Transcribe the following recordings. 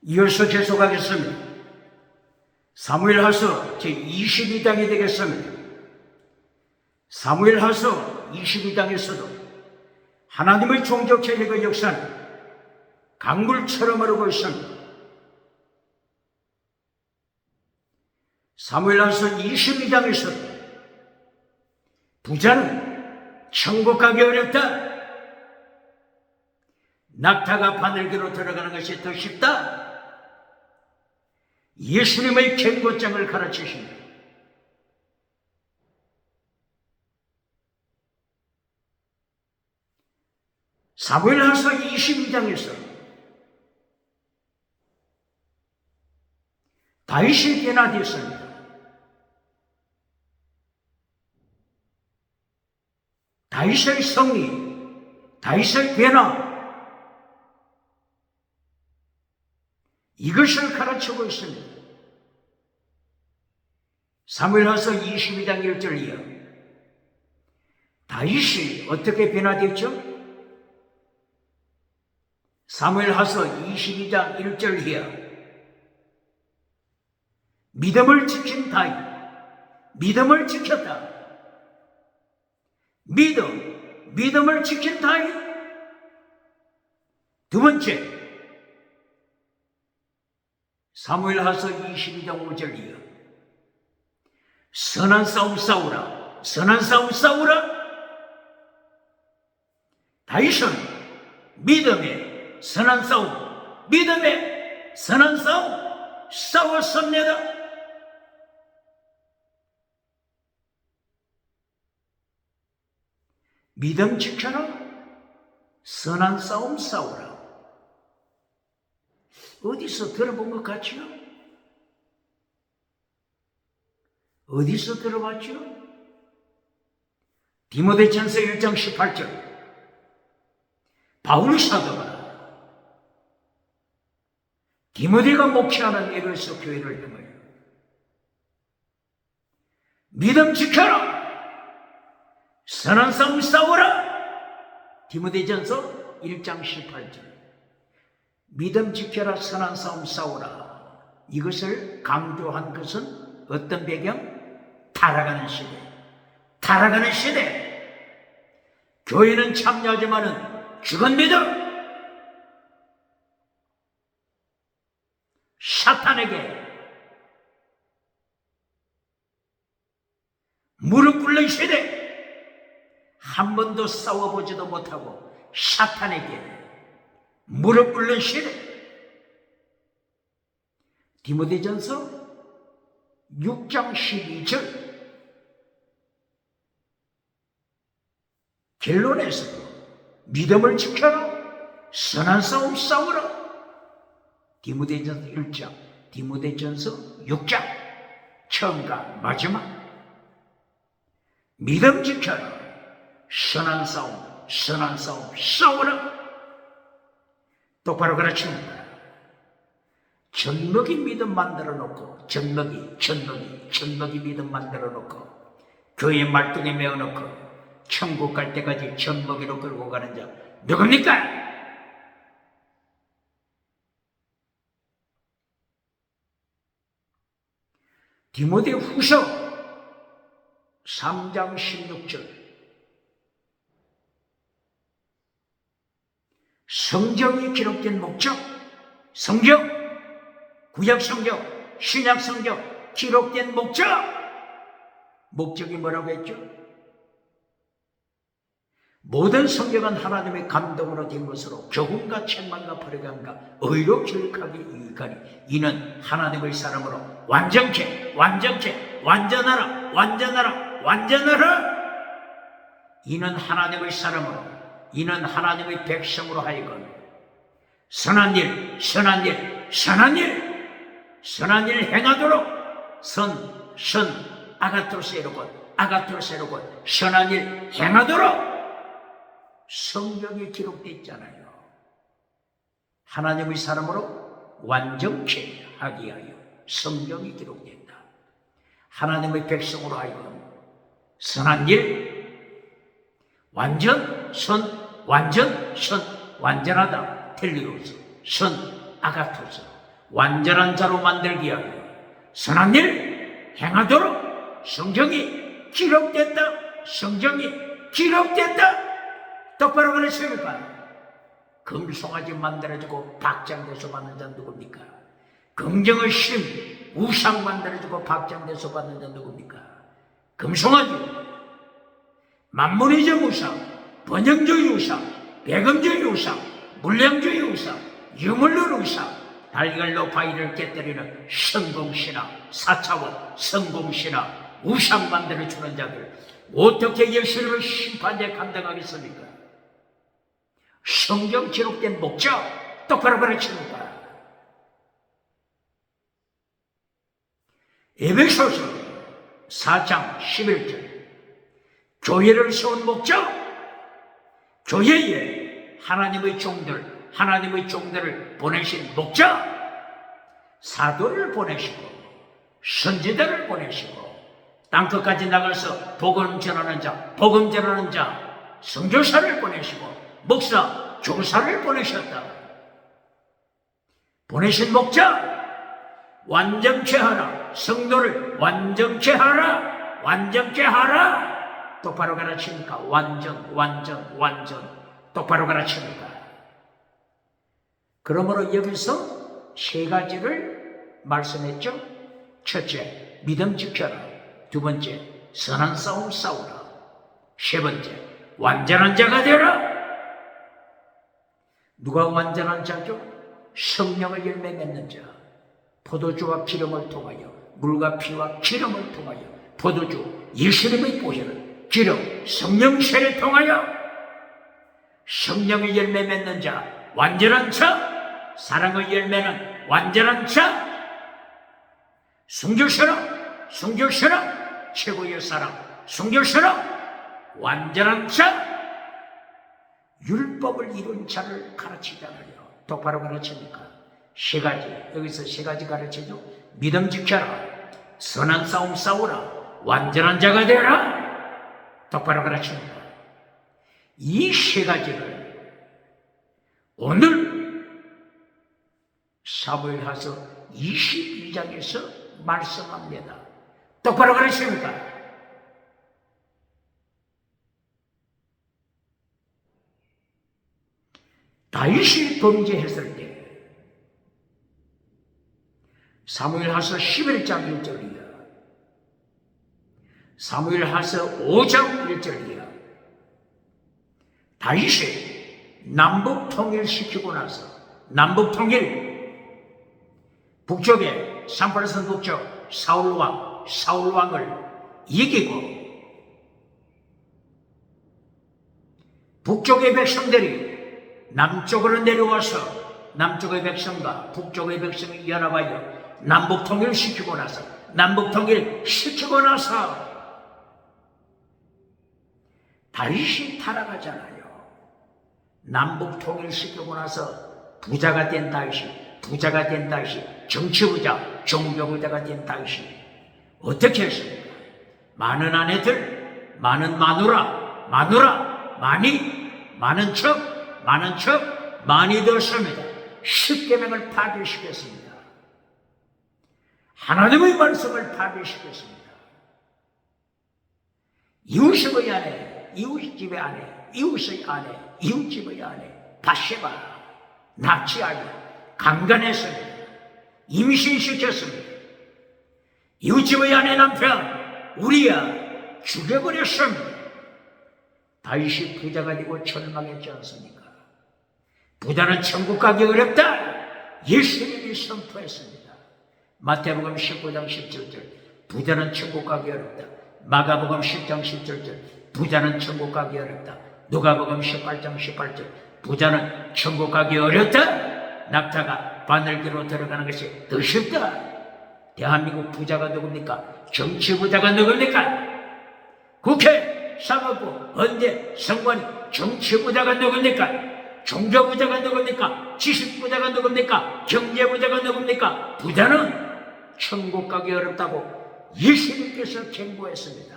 이어서 계속하겠습니다. 사무엘하서 제22장이 되겠습니다. 사무엘하서 22장에서도 하나님의 종족 세력의 역사는 강물처럼 흐르고 있습니다. 사무엘하서 22장에서도 부자는 천국 가기 어렵다. 낙타가 바늘기로 들어가는 것이 더 쉽다. 예수님의 경고장을 가르치십니다. 사무엘하서 22장에서 다윗이 변화되었습니다. 다윗의 승리, 다윗의 변화, 이것을 가르치고 있습니다. 사무엘하서 22장 1절 이하 다윗이 어떻게 변화됐죠? 사무엘하서 22장 1절 이하 믿음을 지킨 다윗, 믿음을 지켰다. 믿음을 지킨 다윗. 두 번째, 사무엘하서 22장 5절 이하 선한 싸움 싸우라, 선한 싸움 싸우라. 다윗은 믿음의 선한 싸움, 믿음의 선한 싸움 싸웠습니다. 믿음 지켜라, 선한 싸움 싸우라. 어디서 들어본 것 같지요? 어디서 들어봤죠? 디모데전서 1장 18절 바울 사도가 디모데가 목회하는 에베소 교회를 향하여 믿음 지켜라, 선한 싸움 싸워라. 디모데전서 1장 18절 믿음 지켜라, 선한 싸움 싸워라. 이것을 강조한 것은 어떤 배경? 타락하는 시대. 타락하는 시대. 교회는 참여하지만은 죽은 믿음. 사탄에게 무릎 꿇는 시대. 한 번도 싸워보지도 못하고 사탄에게 무릎 꿇는 시대. 디모데전서 6장 12절 결론에서도 믿음을 지켜라, 선한 싸움 싸우라. 디모데전서 1장, 디모데전서 6장 처음과 마지막. 믿음 지켜라, 선한 싸움 싸우라. 똑바로 가르칩니다. 젖먹이 믿음 만들어 놓고, 젖먹이 믿음 만들어 놓고, 교회 말뚝에 메어 놓고, 천국 갈 때까지 젖먹이로 끌고 가는 자, 누굽니까? 디모데 후서 3장 16절 성경이 기록된 목적, 성경, 구약 성경, 신약 성경 기록된 목적이 뭐라고 했죠? 모든 성경은 하나님의 감동으로 된 것으로 교훈과 책망과 벌어감과 의로 교육하기 유익하니 이는 하나님의 사람으로 완전케 완전하라. 이는 하나님의 사람으로, 이는 하나님의 백성으로 하여금 선한 일 행하도록 아가토세로고 선한 일 행하도록 성경에 기록되어 있잖아요. 하나님의 사람으로 완전케 하기 위하여 성경이 기록된다. 하나님의 백성으로 하여금 선한 일, 완전하다, 텔리로스, 아가토스, 완전한 자로 만들기 위하여 선한 일 행하도록 성경이 기록됐다. 성경이 기록됐다. 똑바로 그러십니까? 금송아지 만들어주고 박장대소 받는 자 누굽니까? 긍정의 신 우상 만들어주고 박장대소 받는 자 누굽니까? 금송아지, 만문이적 우상, 번영주의 우상, 배금주의 우상, 물량주의 우상, 유물론 우상, 달걀로 바위를 깨뜨리는 성공신앙, 4차원 성공신앙, 우상 만들어주는 자들 어떻게 예수님을 심판대에 감당하겠습니까? 성경 기록된 목적 똑바로 가르칩니다. 에베소서 4장 11절 교회를 세운 목적, 교회에 하나님의 종들을 보내신 목적, 사도를 보내시고 선지자를 보내시고 땅끝까지 나가서 복음 전하는 자, 선교사를 보내시고 목사, 교사를 보내셨다. 보내신 목적, 완전케 하라. 성도를 완전케 하라. 똑바로 가르칩니까? 완전. 똑바로 가르칩니까? 그러므로 여기서 세 가지를 말씀했죠. 첫째, 믿음 지켜라. 두 번째, 선한 싸움 싸우라. 세 번째, 완전한 자가 되라. 누가 완전한 자죠? 성령의 열매 맺는 자. 포도주와 기름을 통하여, 물과 피와 기름을 통하여, 포도주 예수님의 보혈을, 기름 성령세를 통하여 성령의 열매 맺는 자, 완전한 자. 사랑의 열매는 완전한 자. 순결스러움, 최고의 사랑, 순결스러움, 완전한 자. 율법을 이룬 자를 가르치잖아요. 똑바로 가르칩니까? 세 가지, 여기서 세 가지 가르치죠. 믿음 지켜라, 선한 싸움 싸우라, 완전한 자가 되라. 똑바로 가르칩니다. 이 세 가지를 오늘 사무엘하서 22장에서 말씀합니다. 똑바로 가르칩니까? 다윗이 범죄했을 때 사무엘하서 11장 1절이야. 사무엘하서 5장 1절이야. 다윗이 남북 통일시키고 나서 남북 통일, 북쪽에 산파르산 북쪽 사울왕을 이기고 북쪽의 백성들이 남쪽으로 내려와서 남쪽의 백성과 북쪽의 백성이 연합하여 남북 통일시키고 나서 다윗이 타락하잖아요. 남북 통일시키고 나서 부자가 된 다윗이, 정치부자, 종교부자가 된 다윗이 어떻게 했습니까? 많은 아내들, 많은 마누라, 많은 척 많이 되었습니다. 십계명을 파괴시켰습니다. 하나님의 말씀을 파괴시켰습니다. 이웃의 아내, 이웃집의 아내, 이웃의 아내, 이웃집의 아내 바세바 납치하여 강간했습니다. 임신시켰습니다. 이웃집의 아내 남편 우리야 죽여버렸습니다. 다윗이 부자가 되고 절망했지 않습니까? 부자는 천국 가기 어렵다. 예수님이 선포했습니다. 마태복음 19장 17절 부자는 천국 가기 어렵다. 마가복음 10장 17절 부자는 천국 가기 어렵다. 누가복음 18장 18절 부자는 천국 가기 어렵다. 낙타가 바늘기로 들어가는 것이 더 쉽다. 대한민국 부자가 누굽니까? 정치 부자가 누굽니까? 국회, 사법부, 언제, 선관위, 정치 부자가 누굽니까? 종교 부자가 누굽니까? 지식 부자가 누굽니까? 경제 부자가 누굽니까? 부자는 천국 가기 어렵다고 예수님께서 경고했습니다.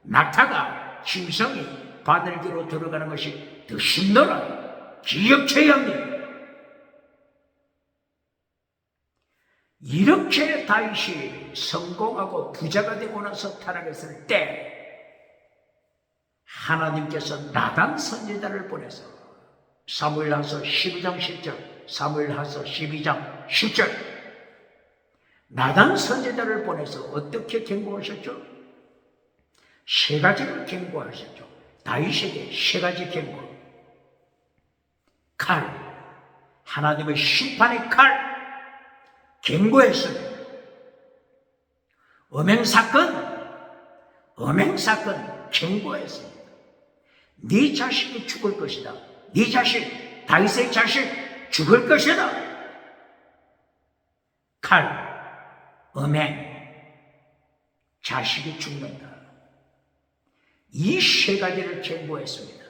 낙타가 짐승이 바늘기로 들어가는 것이 더 쉽노라. 기억쳐야 합니다. 이렇게 다윗이 성공하고 부자가 되고 나서 타락했을 때 하나님께서 나단 선지자를 보내서 사무엘하서 12장 10절, 사무엘하서 12장 10절 나단 선지자를 보내서 어떻게 경고하셨죠? 세 가지를 경고하셨죠. 다윗에게 세 가지 경고. 칼, 하나님의 심판의 칼 경고했습니다. 엄행사건 경고했습니다. 네 자식이 죽을 것이다. 네 자식, 다윗의 자식 죽을 것이다. 칼, 엄행, 자식이 죽는다. 이 세 가지를 경고했습니다.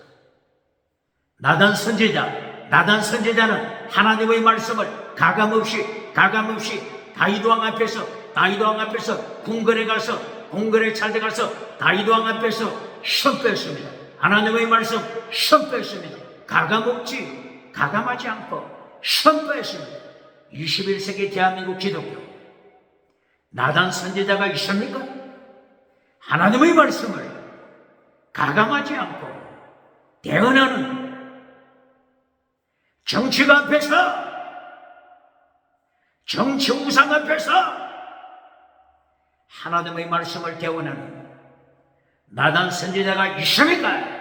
나단 선지자는 하나님의 말씀을 가감없이 다윗 왕 앞에서 궁궐에 찾아가서 다윗 왕 앞에서 선포했습니다. 하나님의 말씀 선포했습니다. 가감하지 않고 선포했습니다. 21세기 대한민국 기독교 나단 선지자가 있습니까? 하나님의 말씀을 가감하지 않고 대언하는 정치가 앞에서, 정치 우상 앞에서 하나님의 말씀을 대언하는 나단 선지자가 있습니까?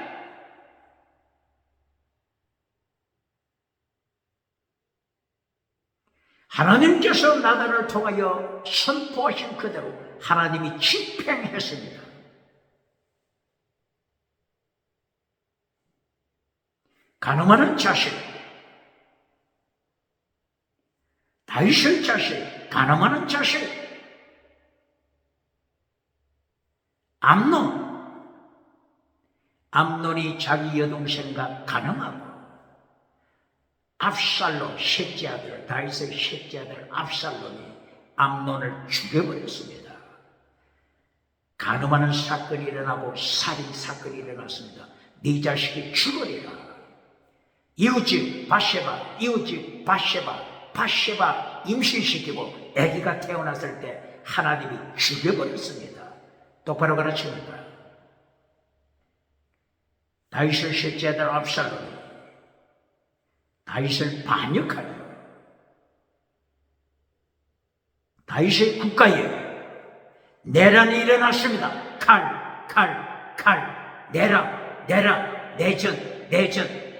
하나님께서 나단을 통하여 선포하신 그대로 하나님이 집행했습니다. 가늠하는 자식, 다윗의 자식, 가늠하는 자식, 암논이 자기 여동생과 가늠하고 압살롬 셋째 아들, 다윗의 셋째 아들 압살롬이 암논을 죽여버렸습니다. 가늠하는 사건이 일어나고 살인 사건이 일어났습니다. 네 자식이 죽으리라. 이웃집 바세바 임신시키고 아기가 태어났을 때 하나님이 죽여버렸습니다. 똑바로 가르칩니다. 다윗의 셋째 아들 압살롬이 다윗을 반역하여 다윗의 국가에 내란이 일어났습니다. 칼, 내란,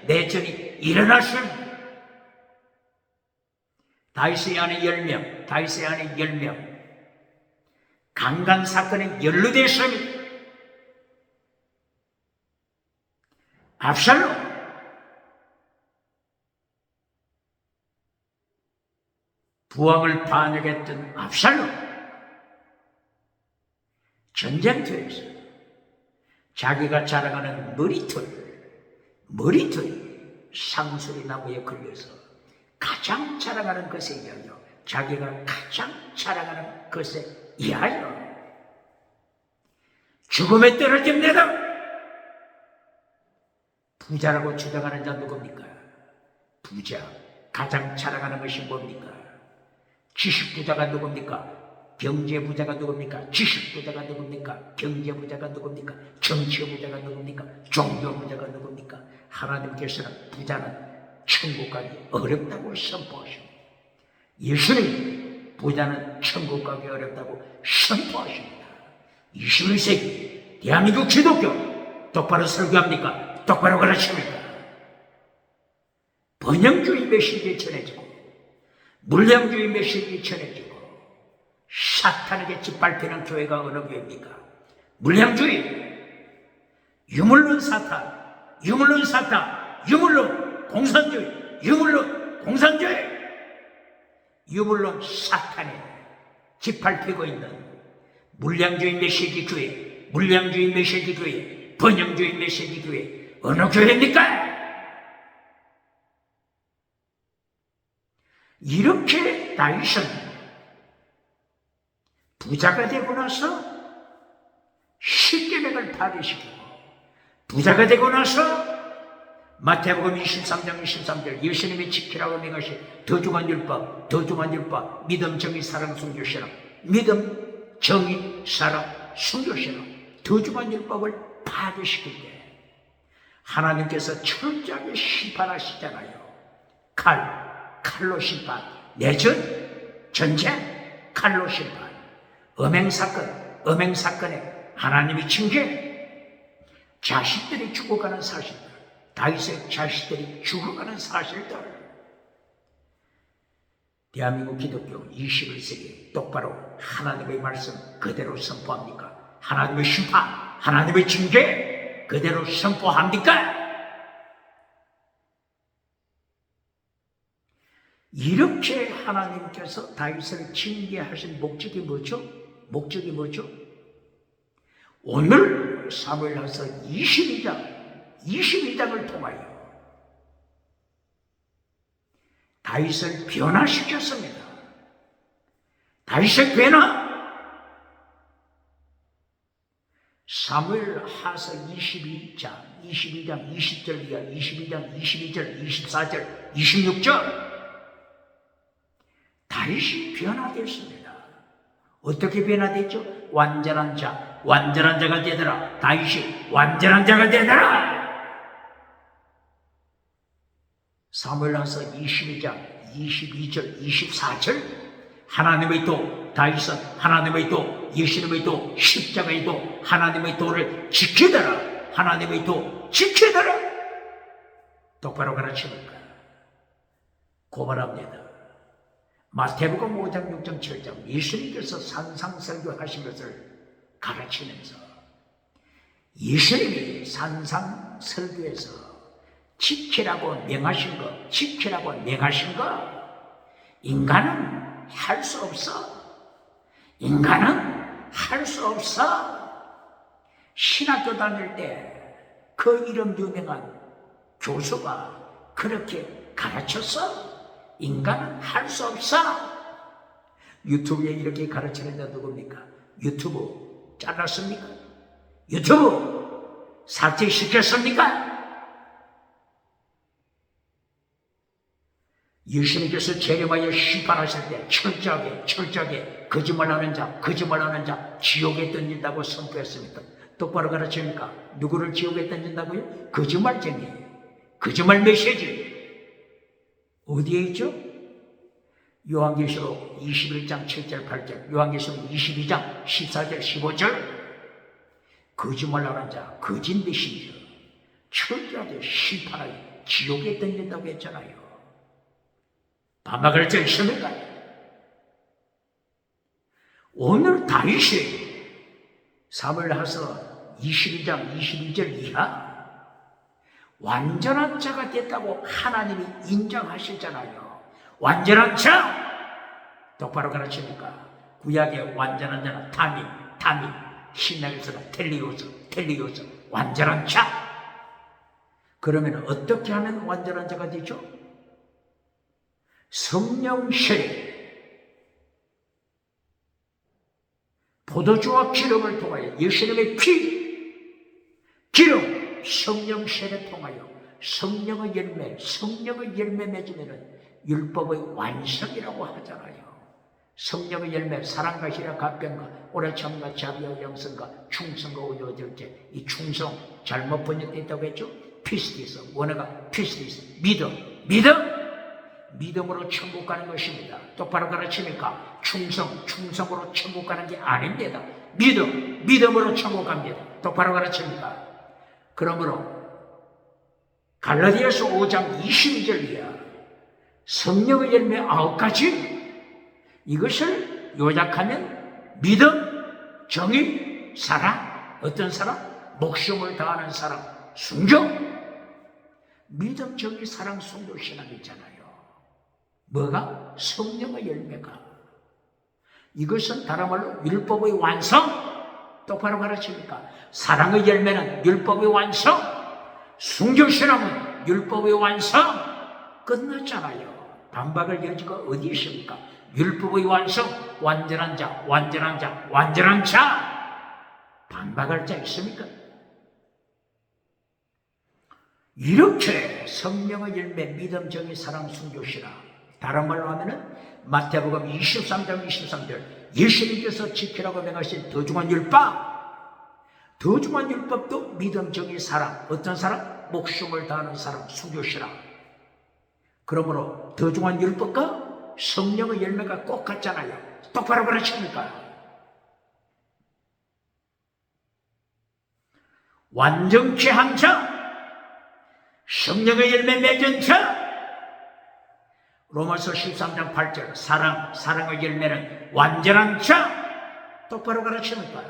내전이 일어났습니다. 다윗의 아내 10명, 강간 사건에 연루됐습니다. 압살롬, 부왕을 반역했던 압살롬, 전쟁터에서 자기가 자랑하는 머리털 상수리 나무에 걸려서 가장 자랑하는 것에 의하여 자기가 가장 자랑하는 것에 의하여 죽음에 떨어집니다. 부자라고 주장하는 자 누굽니까? 부자, 가장 자랑하는 것이 뭡니까? 지식부자가 누굽니까? 경제부자가 누굽니까? 지식부자가 누굽니까? 경제부자가 누굽니까? 정치부자가 누굽니까? 종교부자가 누굽니까? 하나님께서는 부자는 천국 가기 어렵다고 선포하십니다. 예수님, 부자는 천국 가기 어렵다고 선포하십니다. 21세기 대한민국 기독교 똑바로 설교합니까? 똑바로 가르칩니까? 번영주의 메시지 전해지고 물량주의 메시지 전해지고 사탄에게 짓밟히는 교회가 어느 교회입니까? 물량주의, 유물론 사탄, 유물론 공산주의, 유물론 사탄에 짓밟히고 있는 물량주의 메시지 교회, 번영주의 메시지 교회 어느 교회입니까? 이렇게 다윗은 부자가 되고 나서 십계명을 파괴시키고 부자가 되고 나서 마태복음 23장 23절 예수님이 지키라고 명하신 더 중한 율법, 더 중한 율법, 믿음, 정의, 사랑, 순교시라. 믿음, 정의, 사랑, 순교시라. 더 중한 율법을 파괴시킬 때 하나님께서 철저하게 심판하시잖아요. 칼로 심판, 내전, 전쟁, 칼로 심판, 음행사건에 하나님이 징계, 자식들이 죽어가는 사실들, 다윗의 자식들이 죽어가는 사실들. 대한민국 기독교 21세기 똑바로 하나님의 말씀 그대로 선포합니까? 하나님의 심판, 하나님의 징계 그대로 선포합니까? 이렇게 하나님께서 다윗을 징계하신 목적이 뭐죠? 오늘 사무엘하서 22장을 통하여 다윗을 변화시켰습니다. 다윗의 변화. 사무엘하서 22장 20절 이하 22장 22절 24절 26절 다윗이 변화됐습니다. 어떻게 변화됐죠? 완전한 자가 되더라. 다윗이 완전한 자가 되더라. 사무엘하서 22장 22절 24절 하나님의 도, 다윗은 하나님의 도, 예수님의 도, 십자가의 도, 하나님의 도를 지키더라. 하나님의 도 지키더라. 똑바로 가르치니까 고발합니다. 마태복음 5장 6장 7장 예수님께서 산상설교하신 것을 가르치면서 예수님이 산상설교에서 지키라고 명하신 거 인간은 할 수 없어. 신학교 다닐 때 그 이름 유명한 교수가 그렇게 가르쳤어. 인간은 할 수 없어. 유튜브에 이렇게 가르치는 자 누굽니까? 유튜브 잘랐습니까? 유튜브 삭제시켰습니까? 예수님께서 재림하여 심판하실 때 철저하게 거짓말하는 자 지옥에 던진다고 선포했습니다. 똑바로 가르칩니까? 누구를 지옥에 던진다고요? 거짓말쟁이, 거짓말 메시지. 어디에 있죠? 요한계시록 21장 7절 8절, 요한계시록 22장 14절 15절. 거짓말하는 자, 거짓 메시지 철저하게 심판하여 지옥에 던진다고 했잖아요. 반박할 자 있습니까? 오늘 다윗이 사무엘하서 22장 22절 이하 완전한 자가 됐다고 하나님이 인정하시잖아요. 완전한 자! 똑바로 가르칩니까? 구약의 완전한 자는 타민, 신약에서는 텔리오스, 완전한 자! 그러면 어떻게 하면 완전한 자가 되죠? 성령 세례, 포도주와 기름을 통하여 예수님의 피, 기름, 성령 세례 통하여 성령의 열매 맺으면 율법의 완성이라고 하잖아요. 성령의 열매, 사랑과 희락, 갑병과 오래 참과 자비와 영성과 충성과 오요절제. 이 충성 잘못 번역됐다고 했죠? 피스티스, 원어가 피스티스, 믿음으로 천국 가는 것입니다. 똑바로 가르치니까 충성으로 천국 가는 게 아닙니다. 믿음으로 천국 갑니다. 똑바로 가르칩니까? 그러므로 갈라디아서 5장 22절 이하 성령의 열매 9가지, 이것을 요약하면 믿음, 정의, 사랑. 어떤 사랑? 목숨을 다하는 사랑, 순교. 믿음, 정의, 사랑, 순교 신앙이 있잖아요. 뭐가? 성령의 열매가. 이것은 다른 말로 율법의 완성. 똑바로 가르칩니까? 사랑의 열매는 율법의 완성, 순교신앙은 율법의 완성. 끝났잖아요. 반박을 여지가 어디 있습니까? 율법의 완성, 완전한 자. 반박할 자 있습니까? 이렇게 성령의 열매, 믿음, 정의, 사랑, 순교시라. 다른 말로 하면은 마태복음 23장 23절 예수님께서 지키라고 명하신 더 중한 율법, 더 중한 율법도 믿음, 정의, 사랑. 어떤 사랑? 목숨을 다하는 사랑, 순교시라. 그러므로 더 중한 율법과 성령의 열매가 꼭 같잖아요. 똑바로 그러십니까? 완전케 한 자, 성령의 열매 맺은 자. 로마서 13장 8절 사랑의 열매는 완전한 자. 똑바로 가르칩니까?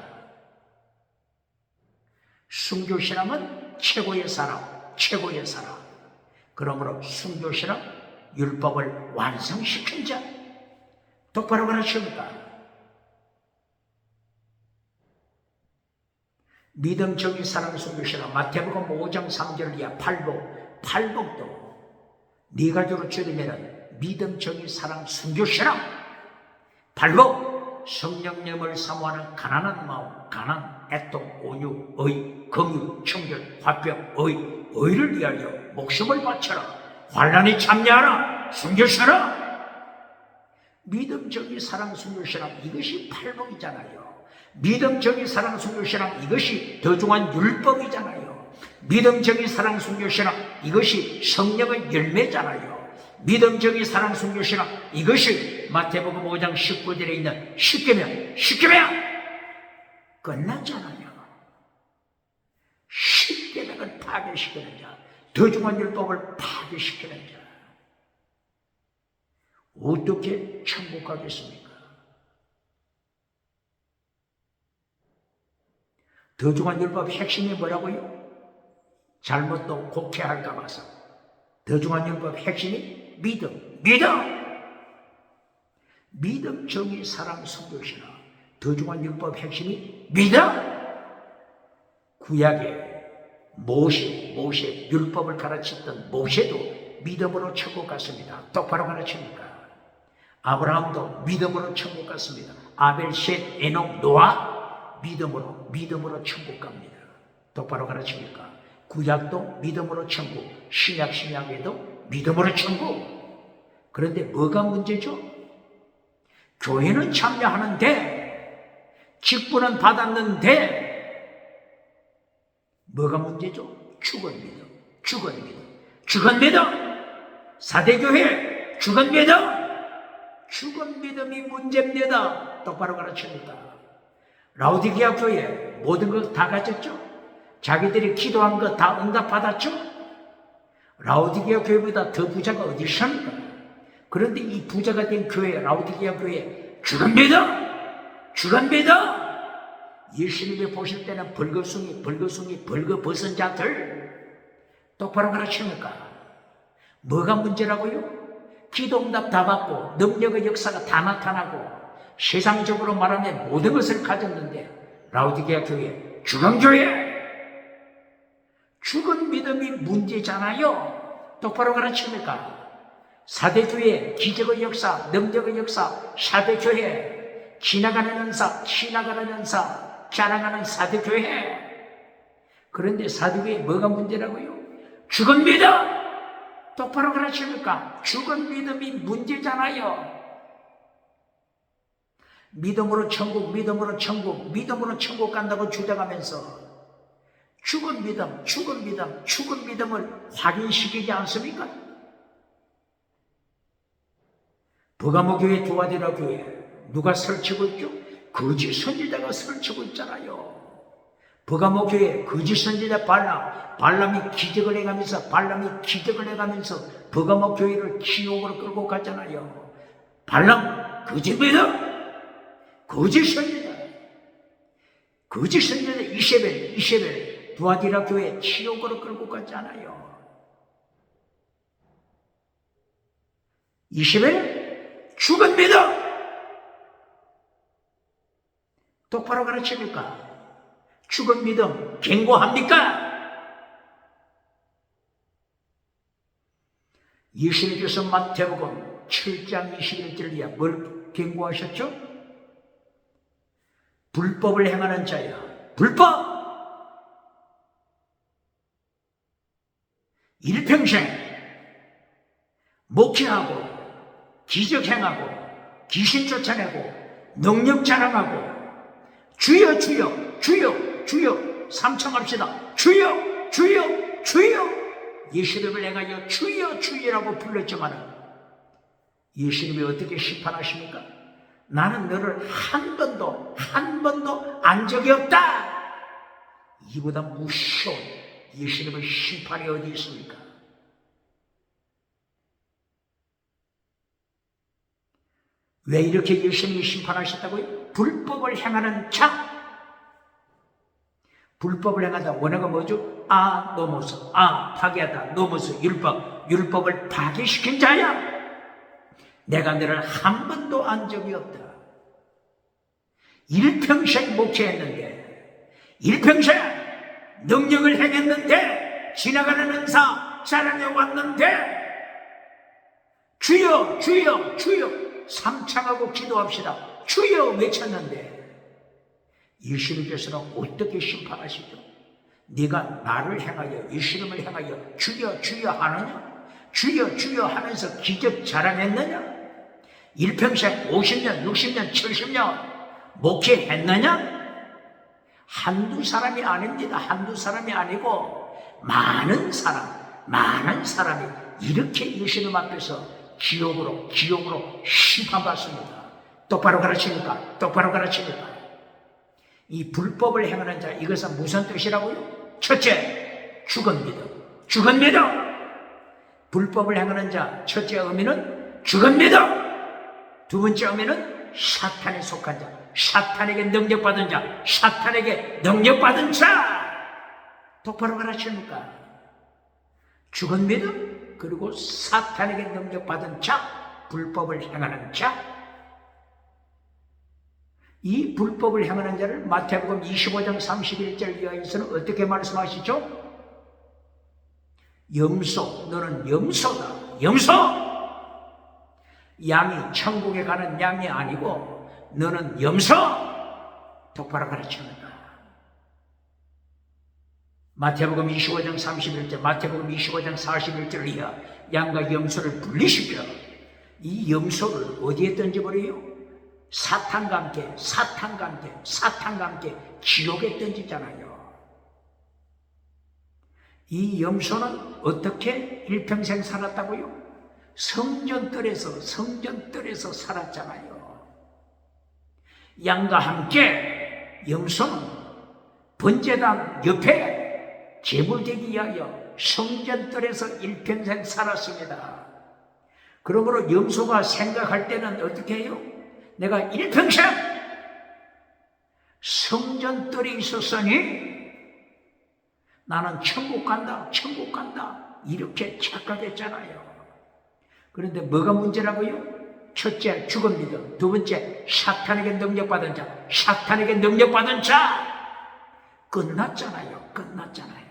순교신앙은 최고의 사랑, 최고의 사랑. 그러므로 순교신앙 율법을 완성시킨 자. 똑바로 가르칩니까? 믿음, 정의, 사랑, 순교신앙 마태복음 5장 3절 이하 팔복도 네 가지로 줄이면 믿음, 정의, 사랑, 순교신앙. 팔복, 성령님을 사모하는 가난한 마음, 가난, 애통, 온유, 의, 긍휼, 청결, 화평, 의를 위하여 목숨을 바쳐라. 환난에 참여하라. 순교신앙. 믿음, 정의, 사랑, 순교신앙 이것이 팔복이잖아요. 믿음, 정의, 사랑, 순교신앙 이것이 더 중한 율법이잖아요. 믿음, 정의, 사랑, 순교신앙 이것이 성령의 열매잖아요. 믿음, 정의, 사랑, 순교신앙 이것이 마태복음 5장 19절에 있는 십계명 끝났잖아요. 십계명을 파괴시키는 자, 더 중한 율법을 파괴시키는 자, 어떻게 천국 가겠습니까? 더 중한 율법 핵심이 뭐라고요? 잘못도 곡해할까 봐서. 더 중한 율법 핵심이 믿음, 정의, 사랑, 순교신앙. 더 중한 율법 핵심이 믿음. 구약에 모세 율법을 가르쳤던 모세도 믿음으로 천국 갔습니다. 똑바로 가르칩니까? 아브라함도 믿음으로 천국 갔습니다. 아벨, 셋, 에녹, 노아 믿음으로 천국 갑니다. 똑바로 가르칩니까? 구약도 믿음으로 천국, 신약에도 믿음으로 천국. 그런데 뭐가 문제죠? 교회는 참여하는데 직분은 받았는데 뭐가 문제죠? 죽은 믿음. 사대교회 죽은 믿음이 문제입니다. 똑바로 가르칩니다. 라오디게아 교회 모든 것 다 가졌죠? 자기들이 기도한 거 다 응답받았죠? 라오디게아 교회보다 더 부자가 어디 있습니까? 그런데 이 부자가 된 교회, 라오디게아 교회 죽은 믿음. 예수님이 보실 때는 벌거숭이 벌거벗은 자들. 똑바로 가르칩니까? 뭐가 문제라고요? 기도 응답 다 받고 능력의 역사가 다 나타나고 세상적으로 말하면 모든 것을 가졌는데 라오디게아 교회 죽은 믿음이 문제잖아요. 똑바로 가르칩니까? 사대교회 기적의 역사, 능력의 역사, 사대교회 지나가는 은사, 자랑하는 사대교회. 그런데 사대교회 뭐가 문제라고요? 죽은 믿음. 똑바로 가르칩니까? 죽은 믿음이 문제잖아요. 믿음으로 천국 간다고 주장하면서 죽은 믿음을 확인시키지 않습니까? 버가모 교회, 두아디라 교회 누가 설치고 있죠? 거짓 선지자가 설치고 있잖아요. 버가모 교회 거짓 선지자 발람이 기적을 해가면서 버가모 교회를 지옥으로 끌고 갔잖아요. 발람 거짓 믿음, 거짓 선지자 이세벨 두아디라 교회 지옥으로 끌고 갔잖아요. 이세벨 죽은 믿음. 똑바로 가르칩니까? 죽은 믿음 경고합니까? 예수님께서 마태복음 7장 21절이야 뭘 경고하셨죠? 불법을 행하는 자야. 불법! 일평생 목회하고 기적 행하고 귀신 쫓아내고 능력 자랑하고 주여 주여 주여 주여 삼창합시다. 주여 주여 주여 예수님을 행하여 주여 주여라고 불렀지만 예수님이 어떻게 심판하십니까? 나는 너를 한 번도 안 적이 없다. 이보다 무서운 예수님의 심판이 어디 있습니까? 왜 이렇게 예수님이 심판하셨다고요? 불법을 행하는 자. 불법을 행하다 원어가 뭐죠? 노모스, 파괴하다, 노모스, 율법을 파괴시킨 자야. 내가 너를 한 번도 안 적이 없다. 일평생 목회했는데, 일평생 능력을 행했는데, 지나가는 은사 자랑해 왔는데, 주여 주여 주여 삼창하고 기도합시다. 주여 외쳤는데 예수님께서는 어떻게 심판하시죠? 네가 나를 향하여 예수님을 향하여 주여 주여 하느냐? 주여 주여 하면서 기적 자랑했느냐? 일평생 50년 60년 70년 목회했느냐? 한두 사람이 아닙니다. 한두 사람이 아니고 많은 사람이 이렇게 예수님 앞에서 지옥으로 심판받습니다. 똑바로 가르치니까. 이 불법을 행하는 자, 이것은 무슨 뜻이라고요? 첫째, 죽은 믿음. 불법을 행하는 자, 첫째 의미는 죽은 믿음. 두 번째 의미는 사탄에 속한 자, 사탄에게 능력받은 자. 똑바로 가르치니까. 죽은 믿음, 그리고 사탄에게 능력받은 자, 불법을 행하는 자. 이 불법을 행하는 자를 마태복음 25장 31절 이하에서는 어떻게 말씀하시죠? 염소, 너는 염소다. 염소! 양이 천국에 가는 양이 아니고 너는 염소! 똑바로 가르칩니다. 마태복음 25장 31절, 마태복음 25장 41절 이하 양과 염소를 분리시켜 이 염소를 어디에 던져버려요? 사탄과 함께 지옥에 던지잖아요. 이 염소는 어떻게 일평생 살았다고요? 성전뜰에서 살았잖아요. 양과 함께 염소는 번제단 옆에 제물되기 위하여 성전뜰에서 일평생 살았습니다. 그러므로 염소가 생각할 때는 어떻게 해요? 내가 일평생 성전뜰에 있었으니 나는 천국 간다 이렇게 착각했잖아요. 그런데 뭐가 문제라고요? 첫째, 죽은 믿음. 두 번째, 사탄에게 능력받은 자. 끝났잖아요.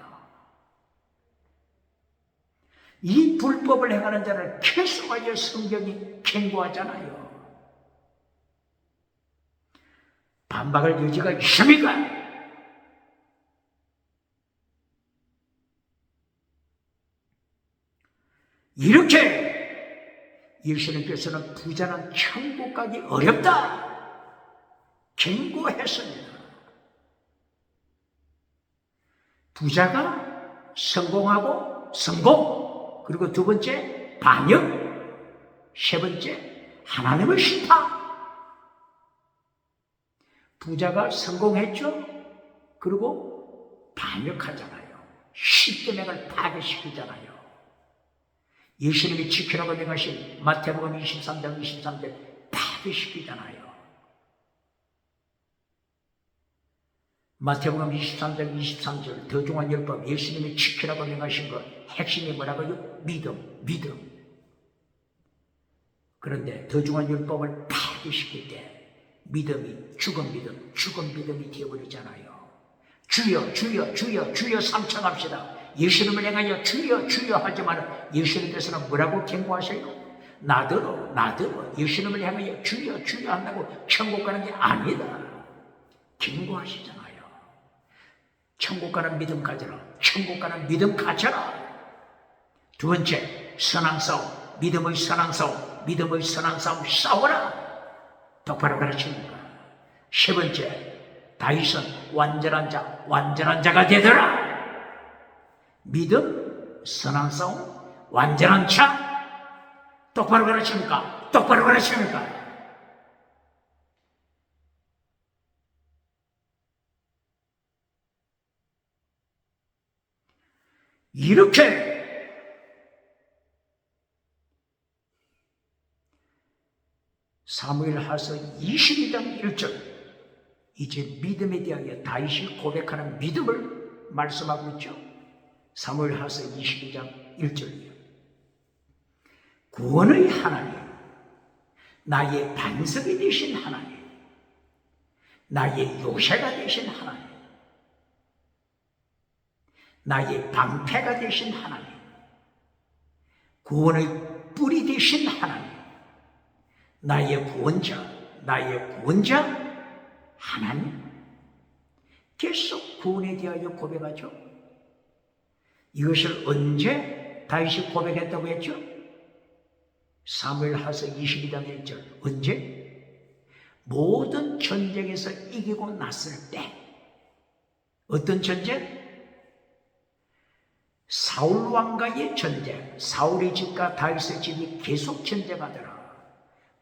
이 불법을 행하는 자를 계속하여 성경이 경고하잖아요. 반박할 여지가 있습니까? 이렇게 예수님께서는 부자는 천국 가기 어렵다 경고했습니다. 부자가 성공, 그리고 두 번째 반역, 세 번째 하나님의 심판. 부자가 성공했죠. 그리고 반역하잖아요. 십계명을 파괴시키잖아요. 예수님이 지키라고 명하신 마태복음 23장 23절 파괴시키잖아요. 마태복음 23장 23절 더중한 율법 예수님이 지키라고 명하신 것 핵심이 뭐라고요? 믿음. 그런데 더중한 율법을 파괴시킬 때 믿음이 죽은 믿음이 되어버리잖아요. 주여 삼창합시다. 예수님을 향하여 주여 하지만 예수님께서는 뭐라고 경고하세요? 나더러 예수님을 향하여 주여 한다고 천국 가는 게 아니다 경고하시잖아요. 천국 가는 믿음 가져라. 두 번째, 선한 싸움, 믿음의 선한 싸움, 믿음의 선한 싸움 싸워라. 똑바로 가르치니까. 세 번째, 다윗은 완전한 자가 되더라. 믿음, 선한 싸움, 완전한 자. 똑바로 가르칩니까? 똑바로 가르칩니까? 이렇게 사무엘하서 22장 1절, 이제 믿음에 대하여 다윗이 고백하는 믿음을 말씀하고 있죠. 사무엘하서 22장 1절이요. 구원의 하나님, 나의 반석이 되신 하나님, 나의 요새가 되신 하나님, 나의 방패가 되신 하나님, 구원의 뿌리 되신 하나님, 나의 구원자 하나님. 계속 구원에 대하여 고백하죠. 이것을 언제 다윗이 고백했다고 했죠? 사무엘하서 22장 1절. 언제? 모든 전쟁에서 이기고 났을 때. 어떤 전쟁? 사울 왕과의 전쟁. 사울의 집과 다윗의 집이 계속 전쟁하더라.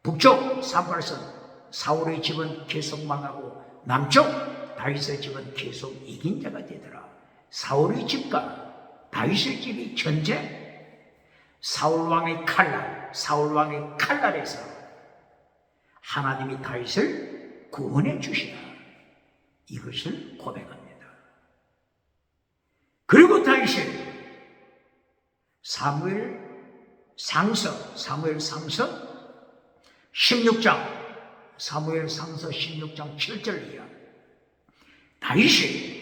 북쪽 산발선 사울의 집은 계속 망하고, 남쪽 다윗의 집은 계속 이긴 자가 되더라. 사울의 집과 다윗의 집이 전쟁. 사울 왕의 칼날에서 하나님이 다윗을 구원해 주시라. 이것을 고백합니다. 그리고 다윗이 사무엘 상서 16장 7절이야. 다윗이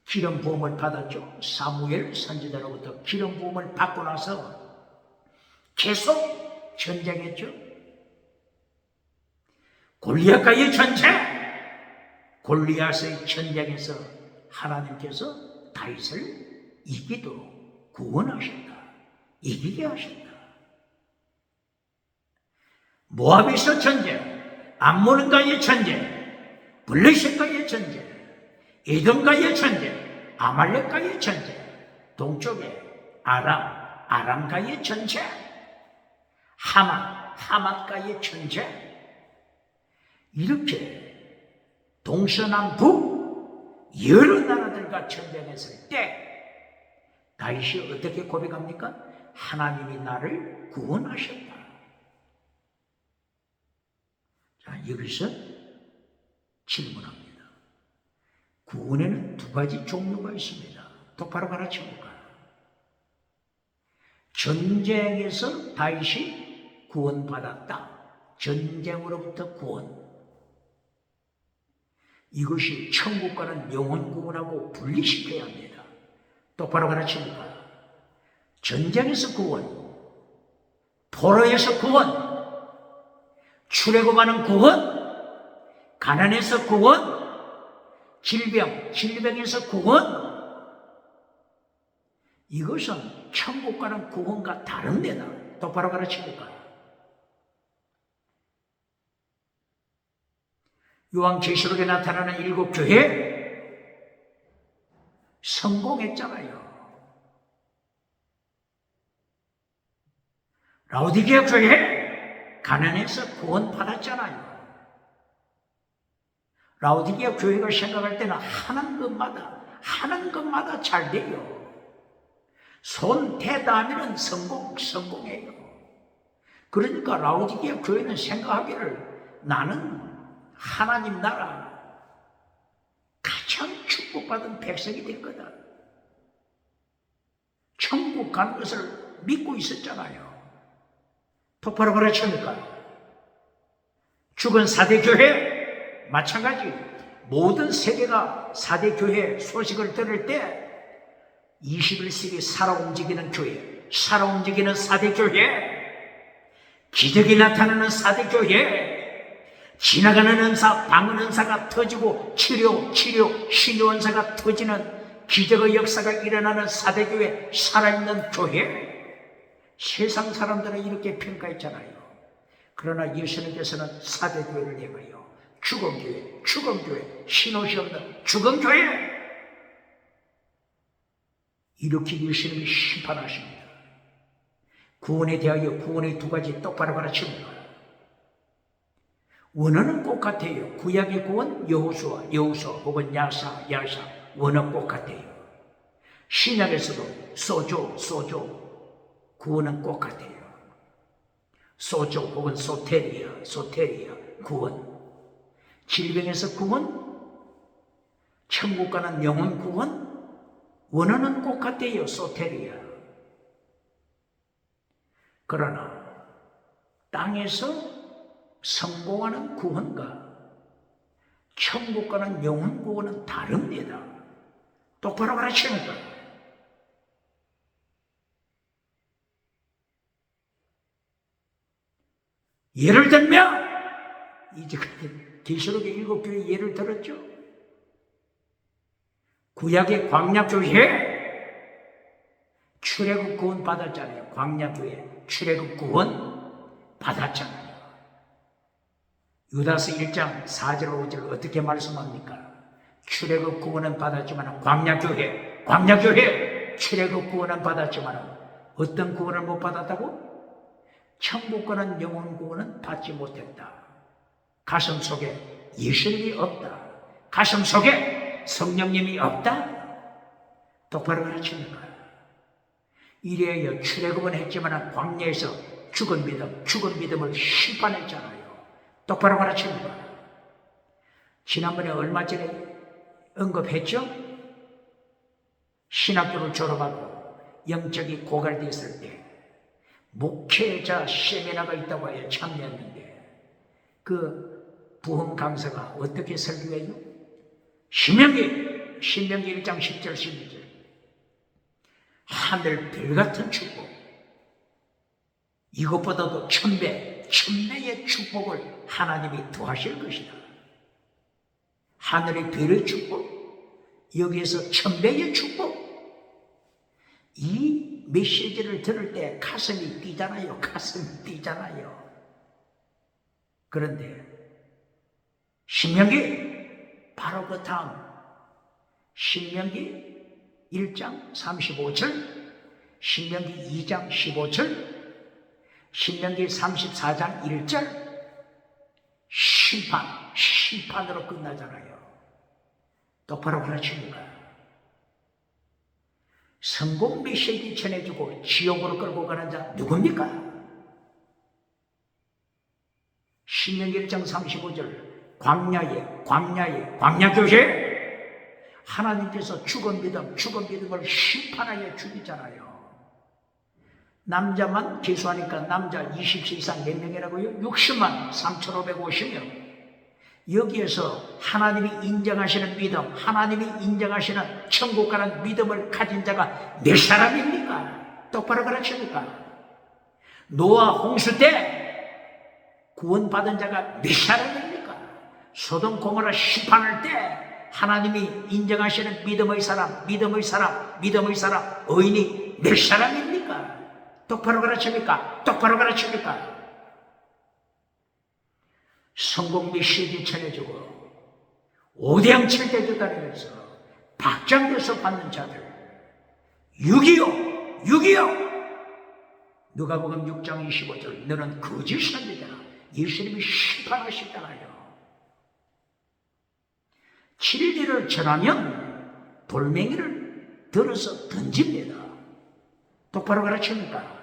기름 부음을 받았죠. 사무엘 선지자로부터 기름 부음을 받고 나서 계속 전쟁했죠. 골리앗과의 전쟁, 골리앗의 전쟁에서 하나님께서 다윗을 이기도록 구원하셨다. 이기게 하셨다. 모압에서 전쟁, 암몬과의 전쟁, 블레셋과의 전쟁, 에돔과의 전쟁, 아말렉과의 전쟁, 동쪽에 아람과의 전쟁, 하맛과의 전쟁. 이렇게 동서남북 여러 나라들과 전쟁했을 때 다윗이 어떻게 고백합니까? 하나님이 나를 구원하셨다. 자, 여기서 질문합니다. 구원에는 두 가지 종류가 있습니다. 똑바로 가르쳐볼까? 전쟁에서 다윗이 구원받았다. 전쟁으로부터 구원. 이것이 천국과는 영혼 구원하고 분리시켜야 합니다. 똑바로 가르칩니까? 전쟁에서 구원, 포로에서 구원, 출애굽하는 구원, 가난에서 구원, 질병에서 구원. 이것은 천국과는 구원과 다릅니다. 똑바로 가르칩니까? 요한계시록에 나타나는 7 교회 성공했잖아요. 라오디게아 교회 가난해서 구원 받았잖아요. 라오디게아 교회가 생각할 때는 하는 것마다 잘 돼요. 손 대다 하면 성공해요. 그러니까 라오디게아 교회는 생각하기를 나는 하나님 나라 가장 축복받은 백성이 될 거다. 천국 가는 것을 믿고 있었잖아요. 똑바로 가르칩니까? 죽은 4대 교회 마찬가지. 모든 세계가 4대 교회 소식을 들을 때 21세기 살아 움직이는 교회, 살아 움직이는 4대 교회, 기적이 나타나는 4대 교회, 지나가는 은사, 방언 은사가 터지고 치료, 신유 은사가 터지는 기적의 역사가 일어나는 사대교회, 살아있는 교회, 세상 사람들은 이렇게 평가했잖아요. 그러나 예수님께서는 사대교회를 향하여 죽음교회, 죽음교회, 신옷이 없는 죽음교회, 이렇게 예수님이 심판하십니다. 구원에 대하여 구원의 두 가지 똑바로 가르칩니다. 원어는 똑같아요. 구약의 구원 여호수아 혹은 야사 원어 똑같아요. 신약에서도 소조 구원은 똑같아요. 소조 혹은 소테리아 구원, 질병에서 구원, 천국 가는 영혼 구원, 원어는 똑같아요. 소테리아. 그러나 땅에서 성공하는 구원과 천국 가는 영혼 구원은 다릅니다. 똑바로 가르치니까. 예를 들면 이제 계시록의 7교회 예를 들었죠. 구약의 광야교회 출애굽 구원 받았잖아요. 광야교회 출애굽 구원 받았잖아요. 유다서 1장 4절 5절 어떻게 말씀합니까? 출애굽 구원은 받았지만 광야교회 출애굽 구원은 받았지만 어떤 구원을 못 받았다고? 천국 가는 영혼 구원은 받지 못했다. 가슴 속에 예수님이 없다. 가슴 속에 성령님이 없다. 똑바로 가르치는 거야. 이래야 출애굽은 했지만 광야에서 죽은 믿음을 심판했잖아요. 똑바로 가르치는 거야. 지난번에 얼마 전에 언급했죠? 신학교를 졸업하고 영적이 고갈됐을 때 목회자 세미나가 있다고 해요. 참여했는데 그 부흥 강사가 어떻게 설교해요? 신명기 1장 10절 12절 하늘 별같은 축복, 이것보다도 천배의 축복을 하나님이 더하실 것이다. 하늘의 별의 축복, 여기에서 천배의 축복. 이 메시지를 들을 때 가슴이 뛰잖아요. 그런데 신명기 바로 그 다음 신명기 1장 35절, 신명기 2장 15절, 신명기 34장 1절 심판으로 끝나잖아요. 똑바로 가르칩니다. 성공 메시지 전해주고 지옥으로 끌고 가는 자 누굽니까? 신명기 1장 35절 광야교회 하나님께서 죽은 믿음을 심판하여 죽이잖아요. 남자만 계수하니까 남자 20세 이상 몇 명이라고요? 60만 3,550명. 여기에서 하나님이 인정하시는 믿음, 하나님이 인정하시는 천국 가는 믿음을 가진 자가 몇 사람입니까? 똑바로 가르칩니까? 노아 홍수 때 구원받은 자가 몇 사람입니까? 소돔 고모라 심판할 때 하나님이 인정하시는 믿음의 사람, 의인이 몇 사람입니까? 똑바로 가르칩니까? 성공 메시지 전해주고 5대양 7대주 다니면서 박장돼서 받는 자들 6.25 누가복음 6장 25절 너는 거짓 선지자라. 예수님이 심판하시잖아요. 진리를 전하면 돌멩이를 들어서 던집니다. 똑바로 가르칩니까?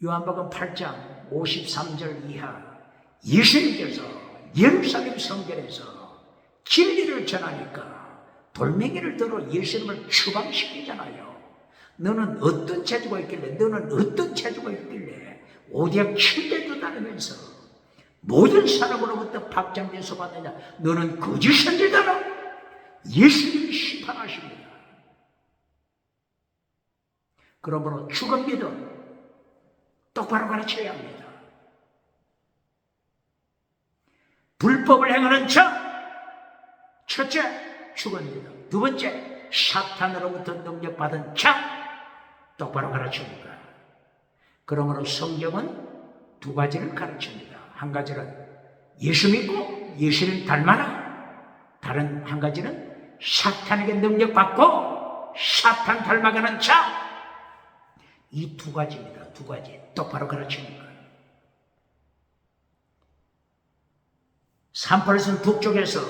요한복음 8장 53절 이하 예수님께서 예루살렘 성전에서 진리를 전하니까 돌멩이를 들어 예수님을 추방시키잖아요. 너는 어떤 재주가 있길래 오대학 7대도 다니면서 모든 사람으로부터 박장돼서 받느냐? 너는 거짓 선지자라. 예수님이 심판하십니다. 그러므로 죽은 믿음 똑바로 가르쳐야 합니다. 불법을 행하는 자, 첫째 죽었느니라. 두 번째, 사탄으로부터 능력받은 자, 똑바로 가르칩니다. 그러므로 성경은 두 가지를 가르칩니다. 한 가지는 예수 믿고 예수를 닮아라. 다른 한 가지는 사탄에게 능력받고 사탄 닮아가는 자. 이 두 가지입니다. 두 가지 똑바로 가르칩니다. 38선 북쪽에서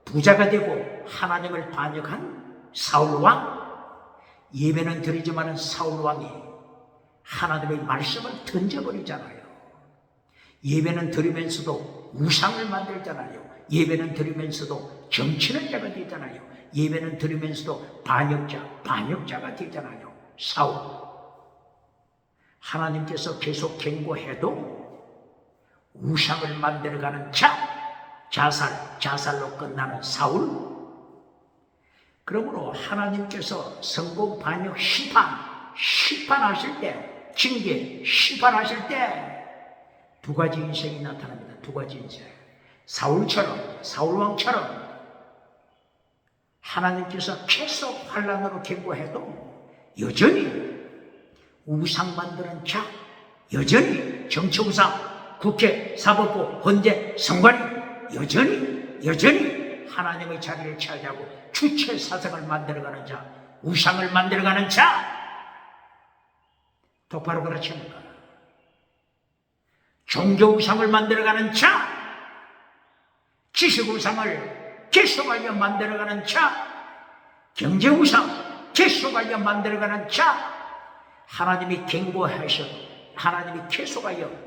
부자가 되고 하나님을 반역한 사울왕, 예배는 드리지만 사울왕이 하나님의 말씀을 던져버리잖아요. 예배는 드리면서도 우상을 만들잖아요. 예배는 드리면서도 정치는 자가 되잖아요. 예배는 드리면서도 반역자가 되잖아요. 사울. 하나님께서 계속 경고해도 우상을 만들어가는 자살로 끝나는 사울. 그러므로 하나님께서 성공, 반역, 심판하실 때, 징계, 심판하실 때 두 가지 인생이 나타납니다. 두 가지 인생. 사울왕처럼 하나님께서 계속 환난으로 경고해도 여전히 우상 만드는 자, 여전히 정치우상, 국회, 사법부, 헌재, 선관위 여전히 하나님의 자리를 차지하고 주체 사상을 만들어가는 자, 우상을 만들어가는 자, 똑바로 가르칩니다. 종교우상을 만들어가는 자, 지식우상을 계속하여 만들어가는 자, 경제우상 계속하여 만들어가는 자, 하나님이 경고하셔도 하나님이 계속하여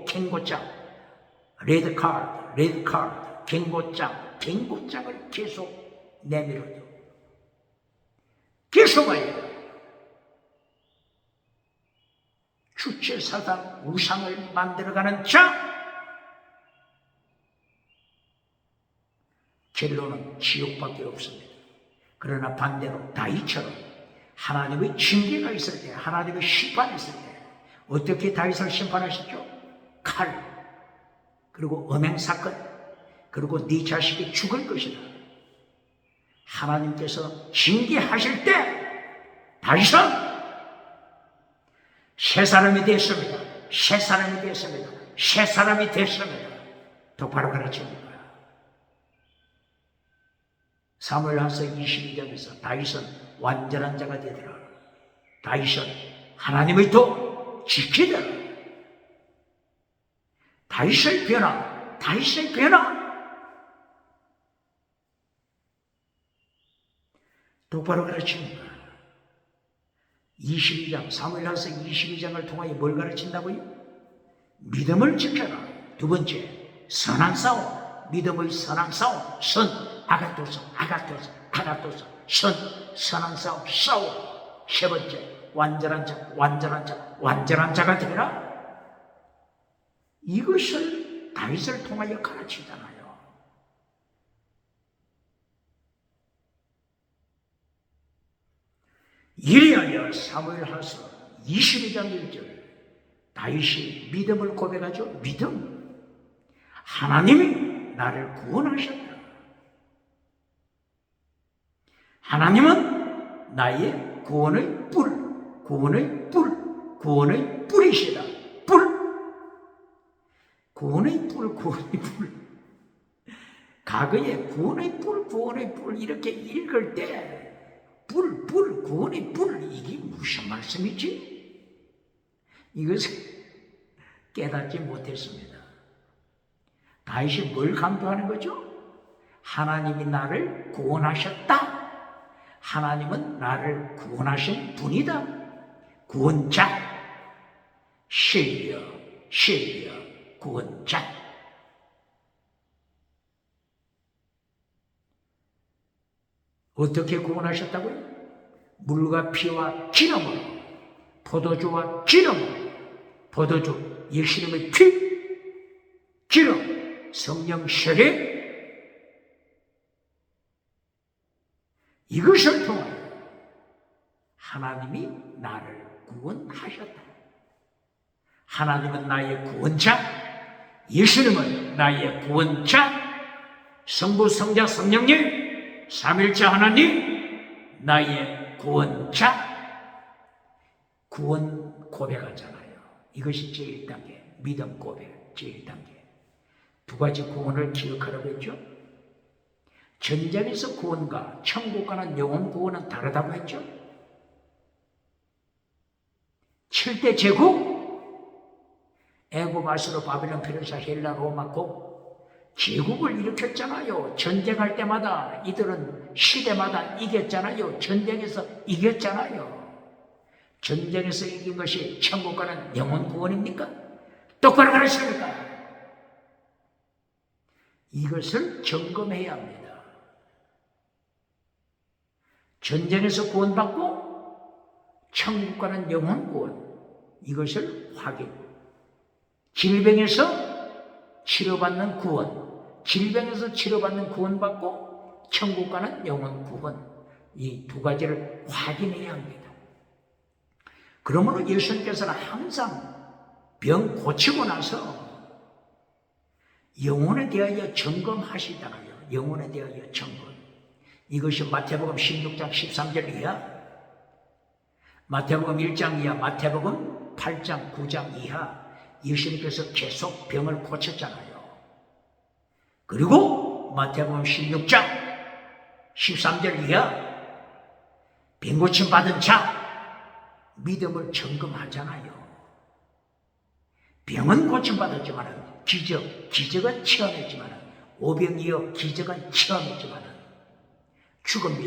경고장, 레드카드, 경고장을 계속 내밀어요. 계속하여 주체사상 우상을 만들어가는 자, 결론은 지옥밖에 없습니다. 그러나 반대로 다윗처럼 하나님의 징계가 있을 때, 하나님의 심판이 있을 때 어떻게 다윗을 심판하셨죠? 칼, 그리고 음행사건, 그리고 네 자식이 죽을 것이다. 하나님께서 징계하실 때 다윗은 새 사람이 됐습니다. 똑바로 가르칩니다. 사무엘하서 22장에서 다윗은 완전한 자가 되더라. 다윗은 하나님의 도 지키더라. 다윗의 변화. 똑바로 가르칩니다. 22장, 사무엘하서 22장을 통하여 뭘 가르친다고요? 믿음을 지켜라. 두 번째, 선한 싸움, 믿음의 선한 싸움, 아가토스, 선한 싸움, 싸워. 세 번째, 완전한 자가 되라. 이것을 다윗을 통하여 가르치잖아요. 이리하여 사무엘하서 22장 1절 다윗이 믿음을 고백하죠. 믿음. 하나님이 나를 구원하셨다. 하나님은 나의 구원의 뿌리시다. 구원의 뿔. 과거에 구원의 뿔 이렇게 읽을 때 구원의 뿔, 이게 무슨 말씀이지? 이것을 깨닫지 못했습니다. 다윗이 뭘 강조하는 거죠? 하나님이 나를 구원하셨다. 하나님은 나를 구원하신 분이다. 구원자, Savior, 구원자. 어떻게 구원하셨다고요? 물과 피와 기름으로, 포도주와 기름으로, 포도주, 예수님의 피, 기름, 성령 세례, 이것을 통하여 하나님이 나를 구원하셨다. 하나님은 나의 구원자, 예수님은 나의 구원자, 성부, 성자, 성령님, 삼일째 하나님, 나의 구원자. 구원 고백하잖아요. 이것이 제1단계, 믿음 고백 제1단계. 두 가지 구원을 기억하라고 했죠. 전쟁에서 구원과 천국 가는 영혼 구원은 다르다고 했죠. 7대 제국, 애굽, 아수르, 바벨론, 페르시아, 헬라, 로마, 제국을 일으켰잖아요. 전쟁할 때마다 이들은 시대마다 이겼잖아요. 전쟁에서 이겼잖아요. 전쟁에서 이긴 것이 천국 가는 영혼 구원입니까? 똑바로 가르칩니까? 이것을 점검해야 합니다. 전쟁에서 구원받고 천국 가는 영혼 구원, 이것을 확인. 질병에서 치료받는 구원, 질병에서 치료받는 구원받고 천국 가는 영혼 구원, 이 두 가지를 확인해야 합니다. 그러므로 예수님께서는 항상 병 고치고 나서 영혼에 대하여 점검하시잖아요. 영혼에 대하여 점검. 이것이 마태복음 16장 13절 이하, 마태복음 1장 이하, 마태복음 8장 9장 이하, 예수님께서 계속 병을 고쳤잖아요. 그리고 마태복음 16장 13절 이하, 병 고침 받은 자 믿음을 점검하잖아요. 병은 고침받았지만 기적은 체험했지만, 오병이어 기적은 체험했지만, 죽은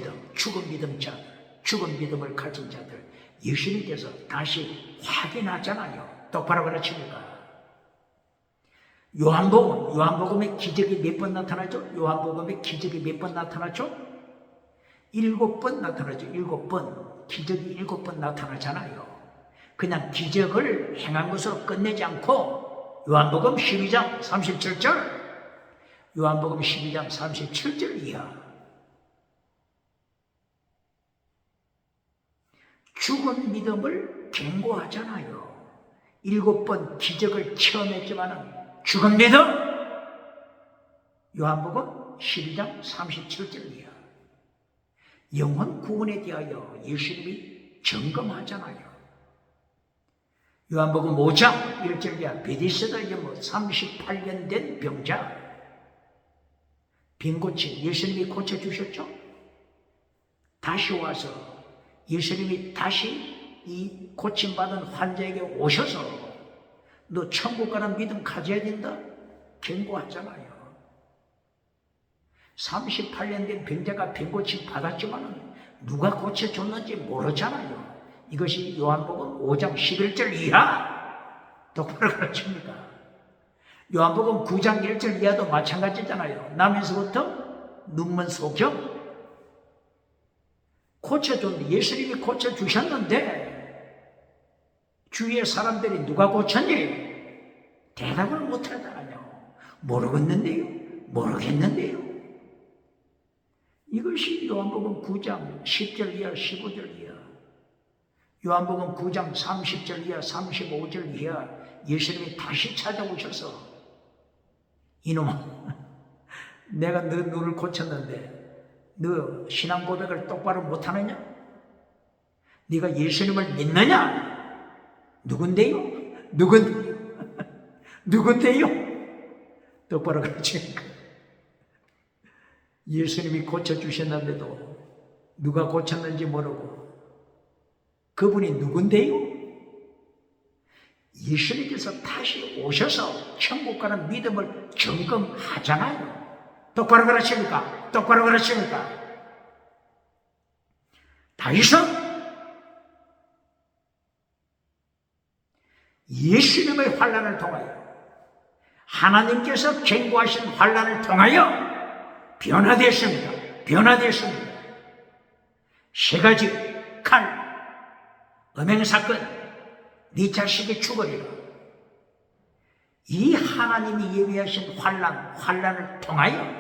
믿음 자들, 죽은 믿음을 가진 자들, 예수님께서 다시 확인하잖아요. 똑바로 가르칩니까? 요한복음에 기적이 몇 번 나타나죠? 요한복음에 기적이 몇 번 나타나죠? 7번 나타나죠. 7번. 기적이 7번 나타나잖아요. 그냥 기적을 행한 것으로 끝내지 않고 요한복음 12장 37절, 요한복음 12장 37절 이하, 죽은 믿음을 경고하잖아요. 7번 기적을 체험했지만 죽은 믿음, 요한복음 12장 37절 이하. 영혼 구원에 대하여 예수님이 점검하잖아요. 요한복음 5장 1절 이하, 베데스다 연못 38년 된 병자, 빈 고침 예수님이 고쳐주셨죠? 다시 와서 예수님이 다시 이 고침받은 환자에게 오셔서 너 천국 가는 믿음 가져야 된다 경고하잖아요. 38년 된 병자가 병고침 받았지만 누가 고쳐줬는지 모르잖아요. 이것이 요한복음 5장 11절 이하. 똑바로 가르칩니까? 요한복음 9장 1절 이하도 마찬가지잖아요. 남에서부터 눈먼 소경 고쳐줬는데, 예수님이 고쳐주셨는데 주위의 사람들이 누가 고쳤니? 대답을 못하잖아요. 모르겠는데요. 이것이 요한복음 9장 10절 이하 15절 이하, 요한복음 9장 30절 이하 35절 이하, 예수님이 다시 찾아오셔서 이놈아, 내가 너 눈을 고쳤는데 너 신앙 고백을 똑바로 못하느냐? 네가 예수님을 믿느냐? 누군데요? 누군데요? 똑바로 가르치니까 예수님이 고쳐주셨는데도 누가 고쳤는지 모르고 그분이 누군데요? 예수님께서 다시 오셔서 천국 가는 믿음을 점검하잖아요. 똑바로 가르칩니까? 다윗은 예수님의 환난을 통하여, 하나님께서 경고하신 환난을 통하여 변화되었습니다. 세 가지 칼, 음행사건, 네 자식이 죽으리라. 이 하나님이 예비하신 환난을 통하여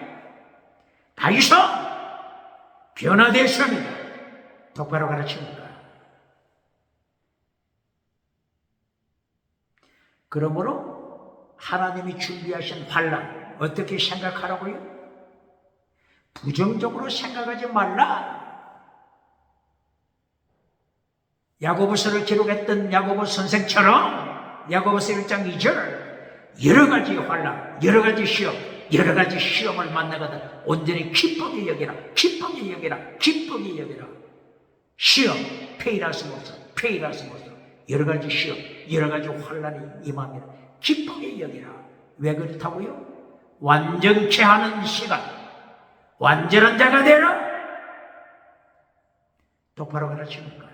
다윗은 변화되었습니다. 똑바로 가르칩니다. 그러므로 하나님이 준비하신 환난 어떻게 생각하라고요? 부정적으로 생각하지 말라. 야고보서를 기록했던 야고보 선생처럼 야고보서 1장 2절 여러 가지 환난, 여러 가지 시험, 여러 가지 시험을 만나거든 온전히 기쁘게 여기라, 기쁘게 여기라, 기쁘게 여기라. 시험, 페이라스모스, 페이라스모스. 여러 가지 시험, 여러 가지 환난이 임하면 기쁘게 여기라. 왜 그렇다고요? 완전케 하는 시간, 완전한 자가 되라. 똑바로 가르치는 거야.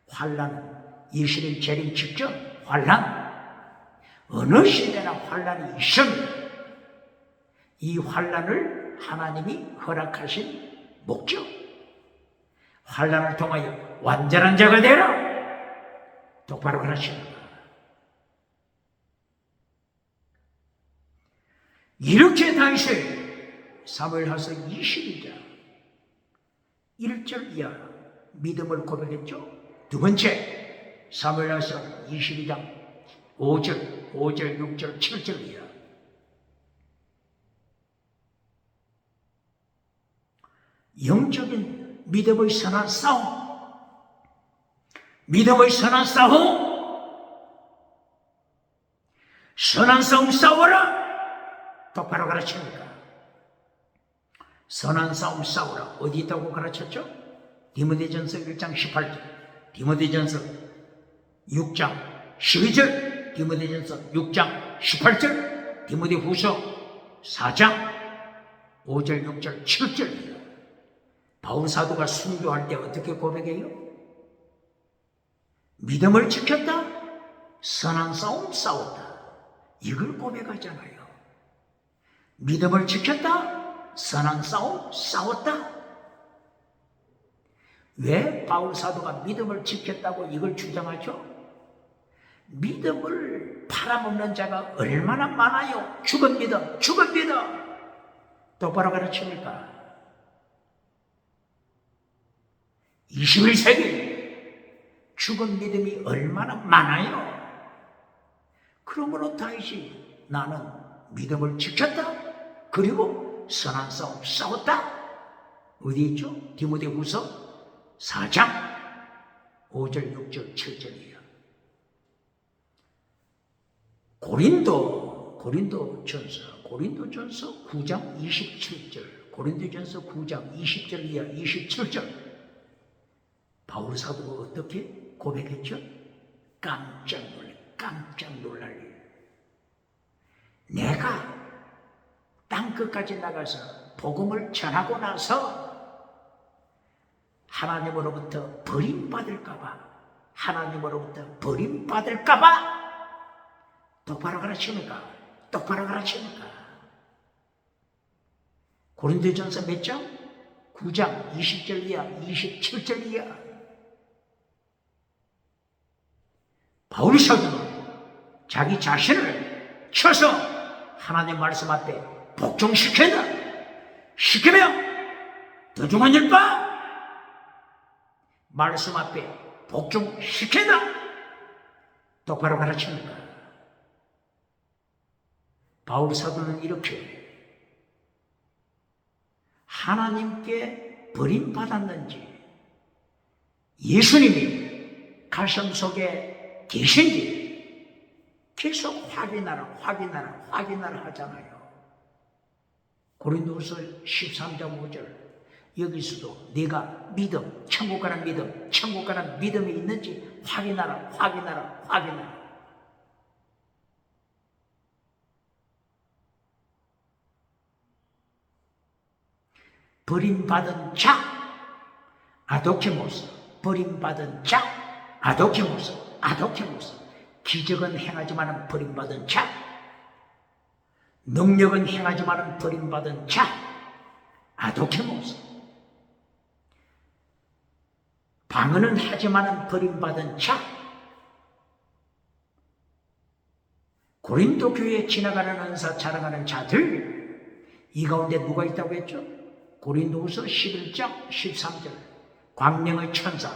환난은 예수님 재림 직전 환난, 어느 시대나 환난이 있습니다. 이 환난을 하나님이 허락하신 목적, 환난을 통하여 완전한 자가 되라. 똑바로 가르치는 거야. 이렇게 다윗이 사무엘하서 22장 1절 이하 믿음을 고백했죠. 두 번째 사무엘하서 22장 5절, 6절, 7절 이하 영적인 믿음의 선한 싸움, 믿음의 선한 싸움, 선한 싸움 싸워라. 똑바로 가르칩니다. 선한 싸움 싸우라. 어디 있다고 가르쳤죠? 디모데전서 1장 18절, 디모데전서 6장 12절, 디모데전서 6장 18절, 디모데후서 4장 5절, 6절, 7절이에요. 바울 사도가 순교할 때 어떻게 고백해요? 믿음을 지켰다, 선한 싸움 싸웠다. 이걸 고백하잖아요. 믿음을 지켰다, 선한 싸움 싸웠다. 왜 바울 사도가 믿음을 지켰다고 이걸 주장하죠? 믿음을 팔아먹는 자가 얼마나 많아요. 죽은 믿음, 죽은 믿음. 똑바로 가르칩니까? 21세기 죽은 믿음이 얼마나 많아요. 그러므로 다윗이 나는 믿음을 지켰다, 그리고 선한 싸움 싸웠다. 어디 있죠? 디모데후서 4장 5절, 6절, 7절이에요. 고린도전서 9장 27절, 고린도전서 9장 20절 이하 27절. 바울 사도가 어떻게 고백했죠? 깜짝 놀랄 일. 내가 땅끝까지 나가서 복음을 전하고 나서 하나님으로부터 버림받을까봐, 똑바로 가르치니까, 고린도전서 몇 장? 9장 20절 이하 27절 이하. 바울 사도는 자기 자신을 쳐서 하나님 말씀 앞에 복종시켜야 시키며 더 중한 일바 말씀 앞에 복종시켜야 똑바로 가르칩니다. 바울 사도는 이렇게 하나님께 버림받았는지, 예수님이 가슴 속에 계신지 계속 확인하라 하잖아요. 고린도후서 13장 5절. 여기서도 네가 믿음, 천국 가는 믿음이 있는지 확인하라. 버림받은 자 아도케모스, 버림받은 자 아도케모스. 기적은 행하지만은 버림받은 자, 능력은 행하지만은 버림받은 자 아도케모스. 방언은 하지만은 버림받은 자. 고린도 교회에 지나가는 은사 자랑하는 자들, 이 가운데 누가 있다고 했죠? 고린도후서 11장 13절. 광명의 천사,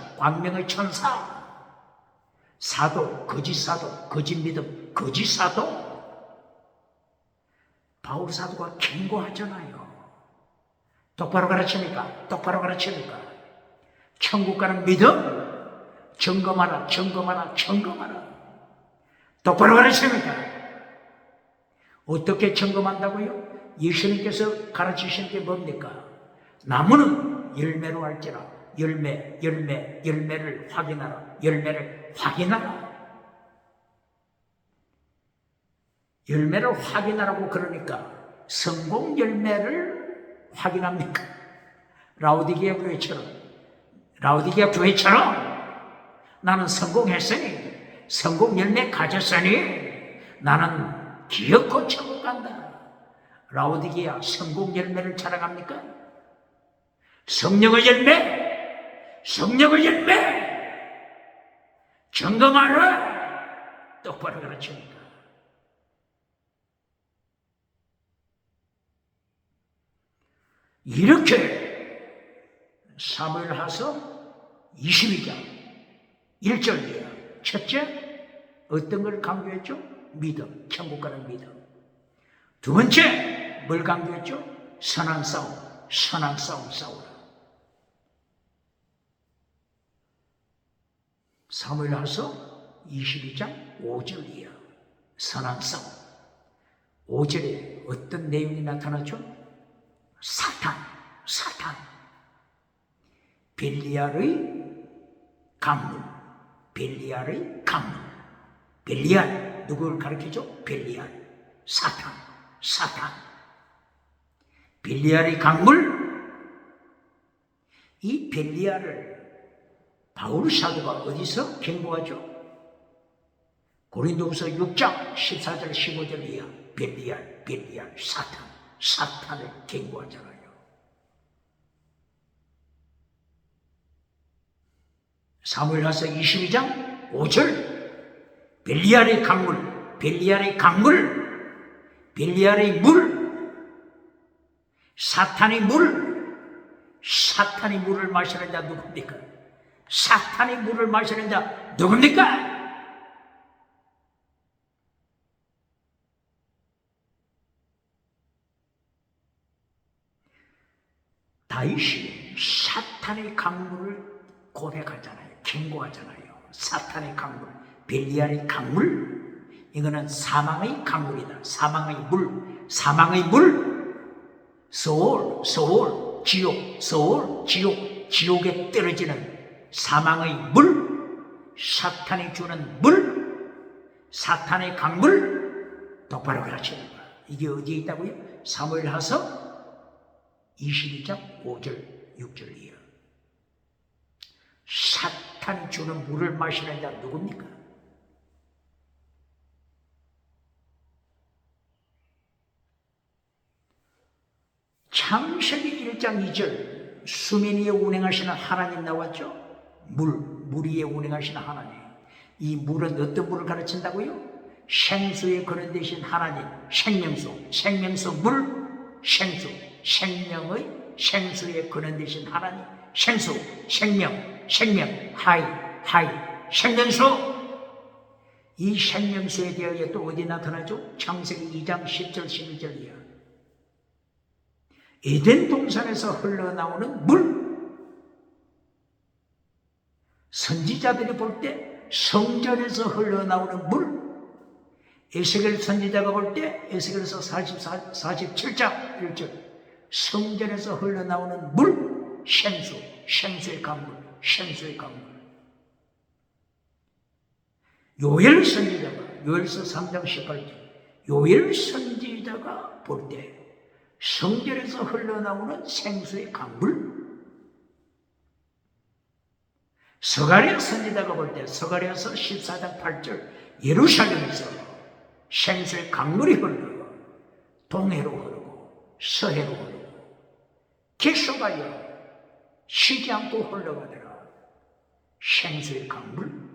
사도, 거짓 믿음, 거짓 사도. 바울 사도가 경고하잖아요. 똑바로 가르칩니까? 똑바로 가르칩니까? 천국 가는 믿음 점검하라, 점검하라, 점검하라. 똑바로 가르칩니까? 어떻게 점검한다고요? 예수님께서 가르치신 게 뭡니까? 나무는 열매로 할지라. 열매를 확인하라. 열매를 확인하라. 열매를 확인하라고 그러니까 성공 열매를 확인합니까? 라오디게아 교회처럼 나는 성공했으니, 성공 열매 가졌으니 나는 기어코 천국 간다. 라오디게아 성공 열매를 자랑합니까? 성령의 열매, 성령의 열매 점검하라. 똑바로 가르칩니까? 이렇게 사무엘하서 22장 1절이에요. 첫째, 어떤 걸 강조했죠? 믿음, 천국 가는 믿음. 두 번째, 뭘 강조했죠? 선한 싸움 싸우라. 사무엘하서 22장 5절이에요. 선한 싸움. 5절에 어떤 내용이 나타나죠? 사탄. 벨리알의 강물. 벨리알, 누구를 가리키죠? 벨리알. 사탄. 벨리알의 강물. 이 벨리알을 바울 사도가 어디서 경고하죠? 고린도후서 6장 14절 15절이야. 벨리알, 사탄을 경고하잖아요. 사무엘하서 22장 5절 벨리알의 강물, 벨리알의 물, 사탄의 물을 마시는 자 누굽니까? 사탄의 물을 마시는 자 누굽니까? 다윗이 사탄의 강물을 고백하잖아요. 경고하잖아요. 사탄의 강물, 벨리알의 강물, 이거는 사망의 강물이다. 사망의 물, 소울, 지옥에 떨어지는 사망의 물, 사탄이 주는 물, 사탄의 강물, 똑바로 가르치는 거야. 이게 어디에 있다고요? 사무엘하서 22장 5절 6절이에요. 사탄이 주는 물을 마시는 자 누굽니까? 창세기 1장 2절 수면 위에 운행하시는 하나님 나왔죠? 물 위에 운행하시는 하나님. 이 물은 어떤 물을 가르친다고요? 생수에 거론되신 하나님, 생명수 물, 생수에 거론되신 하나님, 생명수. 이 생명수에 대하여 또 어디 나타나죠? 창세기 2장 10절 11절이야. 에덴 동산에서 흘러나오는 물. 선지자들이 볼 때 성전에서 흘러나오는 물. 에스겔 선지자가 볼 때 에스겔서 47장 1절 성전에서 흘러나오는 물, 생수의 강물. 요엘 선지자가 요엘서 3장 18절 요엘 선지자가 볼 때 성전에서 흘러나오는 생수의 강물. 스가랴 선지자가 볼 때 스가랴서 14장 8절 예루살렘에서 생수의 강물이 흘러 동해로 흐르고 서해로 흐르고 계속하여 쉬지 않고 흘러가더라. 생수의 강물.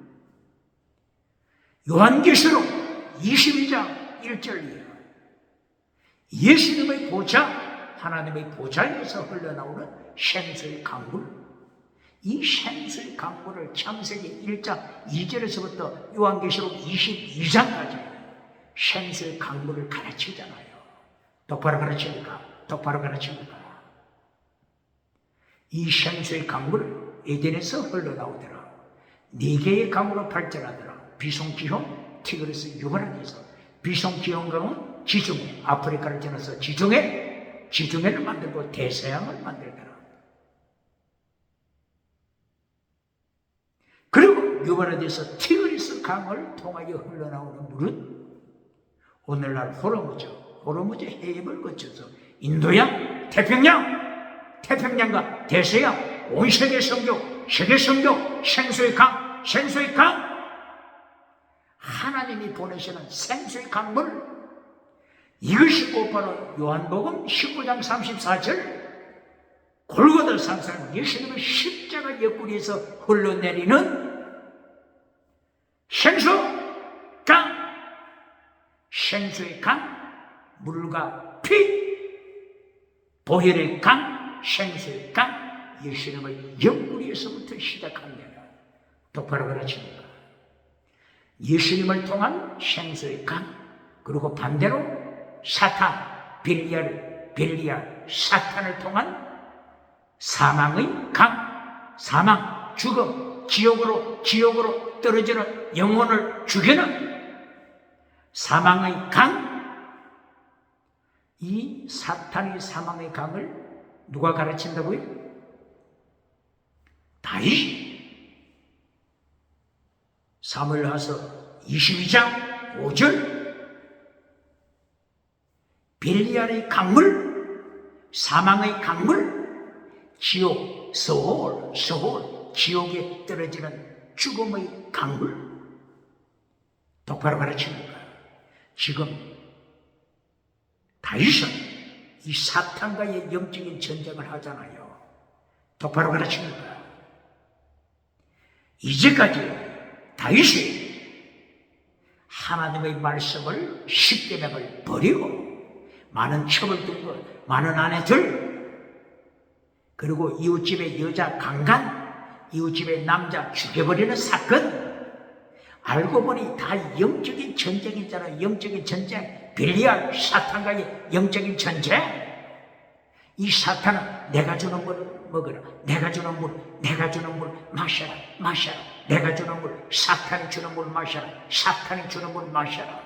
요한계시록 22장 1절이야. 예수님의 보좌, 하나님의 보좌에서 흘러나오는 생수의 강물. 이 생수의 강물을 창세기 1장 2절에서부터 요한계시록 22장까지 생수의 강물을 가르치잖아요. 똑바로 가르칩니까? 이 생수의 강물 에덴에서 흘러나오더라. 4개의 강으로 발전하더라. 비송, 기혼, 티그리스, 유브라디스. 비송, 기혼 강은 지중해, 아프리카를 지나서 지중해를 만들고 대서양을 만들더라. 그리고 유브라디스, 티그리스 강을 통하여 흘러나오는 물은 오늘날 호르무즈 해협을 거쳐서 인도양, 태평양과 대서양, 온 세계 선교, 생수의 강, 하나님이 보내시는 생수의 강물, 이것이 곧바로 요한복음 19장 34절 골고다 산상 예수님의 십자가 옆구리에서 흘러내리는 생수의 강, 물과 피, 보혈의 강, 생수의 강, 예수님의 옆구리에서부터 시작합니다. 똑바로 가르칩니다. 예수님을 통한 생수의 강, 그리고 반대로 사탄, 벨리알, 사탄을 통한 사망의 강, 사망, 죽음, 지옥으로 떨어지는 영혼을 죽이는 사망의 강, 이 사탄의 사망의 강을 누가 가르친다고요? 다윗. 사무엘하서 22장 5절 벨리알의 강물, 사망의 강물, 지옥, 서울, 지옥에 떨어지는 죽음의 강물. 똑바로 가르칩니다. 지금 다윗은 이 사탄과의 영적인 전쟁을 하잖아요. 똑바로 가르칩니다. 이제까지 다윗이 하나님의 말씀을 십계명을 버리고 많은 첩을들고 많은 아내들, 그리고 이웃집의 여자 강간, 이웃집의 남자 죽여버리는 사건, 알고 보니 다 영적인 전쟁이잖아요. 영적인 전쟁, 벨리알 사탄과의 영적인 전쟁. 이 사탄은 내가 주는 물 먹어라, 내가 주는 물 마셔라, 내가 주는 물, 사탄이 주는 물 마셔라, 사탄이 주는 물 마셔라.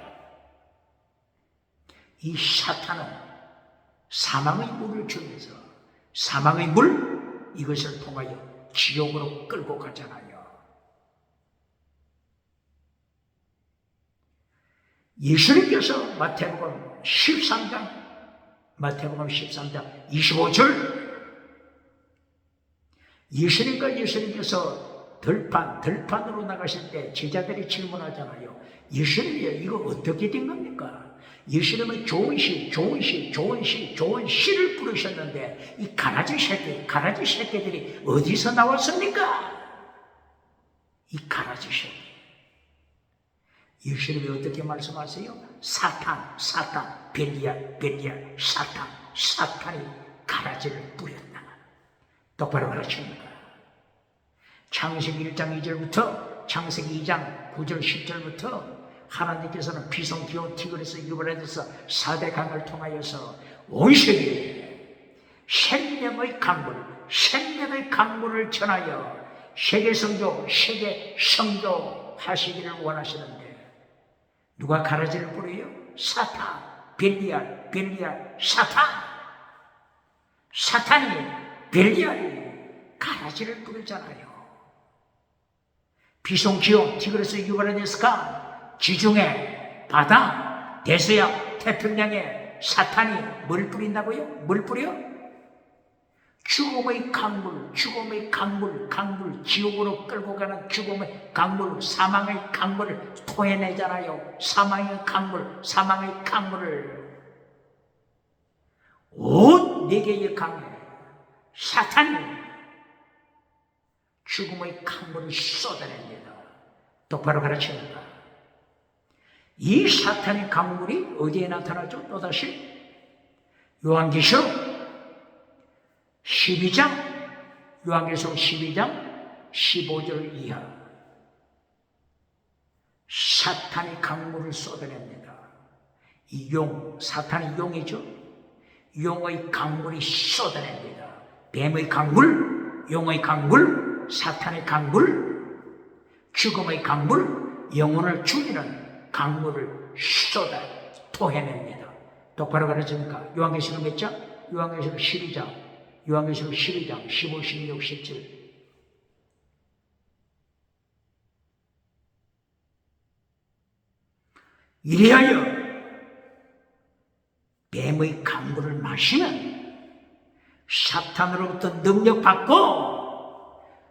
이 사탄은 사망의 물을 주면서 사망의 물, 이것을 통하여 지옥으로 끌고 가잖아요. 예수님께서 마태복음 13장 25절, 예수님께서 들판으로 나가실 때 제자들이 질문하잖아요. 예수님이요, 이거 어떻게 된 겁니까? 예수님은 좋은 시를 부르셨는데 이 가라지 새끼들이 어디서 나왔습니까? 이 가라지 새끼. 예수님이 어떻게 말씀하세요? 사탄, 벨리알, 사탄이 가라지를 뿌렸다. 똑바로 가르칩니다. 창세기 1장 2절부터 창세기 2장 9절 10절부터 하나님께서는 비송, 기온, 티그리스, 유브라디스 4대 강을 통하여서 온 세계에 생명의 강물을 전하여 세계 성교 하시기를 원하시는데 누가 가라지를 뿌려요? 사탄, 벨리알, 사탄이 벨리알이 가라지를 뿌리잖아요. 비송, 기온, 티그리스, 유브라디스가 지중해, 바다, 대서양, 태평양에 사탄이 뭘 뿌린다고요? 뭘 뿌려? 죽음의 강물, 지옥으로 끌고 가는 죽음의 강물, 사망의 강물을 토해내잖아요. 사망의 강물을 온 4개의 강에 사탄이 죽음의 강물을 쏟아냅니다. 똑바로 가르칩니다. 이 사탄의 강물이 어디에 나타나죠? 또다시 요한계시록 12장 15절 이하, 사탄이 강물을 쏟아냅니다. 이 사탄이 용이죠. 용의 강물이 쏟아냅니다. 뱀의 강물, 용의 강물, 사탄의 강물, 죽음의 강물, 영혼을 죽이는 강물을 쏟아 토해냅니다. 똑바로 가르칩니까? 요한계시록 몇 장? 요한계시록 12장, 요한계시록 12장 15, 16, 17. 이리하여 뱀의 강물을 마시면 사탄으로부터 능력받고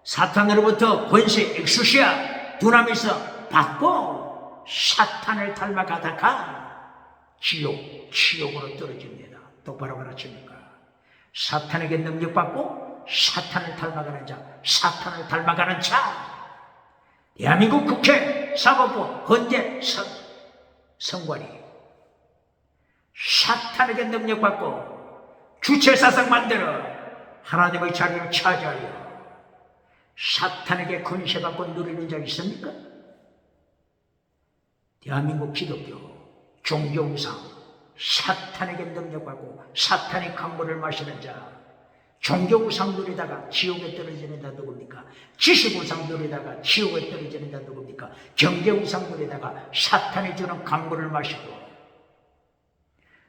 사탄으로부터 권세, 엑수시아, 두나미서 받고 사탄을 닮아가다가 지옥으로 떨어집니다. 똑바로 가르칩니까? 사탄에게 능력받고 사탄을 닮아가는 자, 사탄을 닮아가는 자, 대한민국 국회, 사법부, 헌재, 선관위 사탄에게 능력받고 주체사상 만들어 하나님의 자리를 차지하여 사탄에게 권세받고 누리는 자 있습니까? 대한민국 기독교 종교우상 사탄에게 능력받고 사탄의 강물을 마시는 자, 종교우상 누리다가 지옥에 떨어지는 자 누굽니까? 지식우상 누리다가 지옥에 떨어지는 자 누굽니까? 경제우상 누리다가 사탄이 주는 강물을 마시고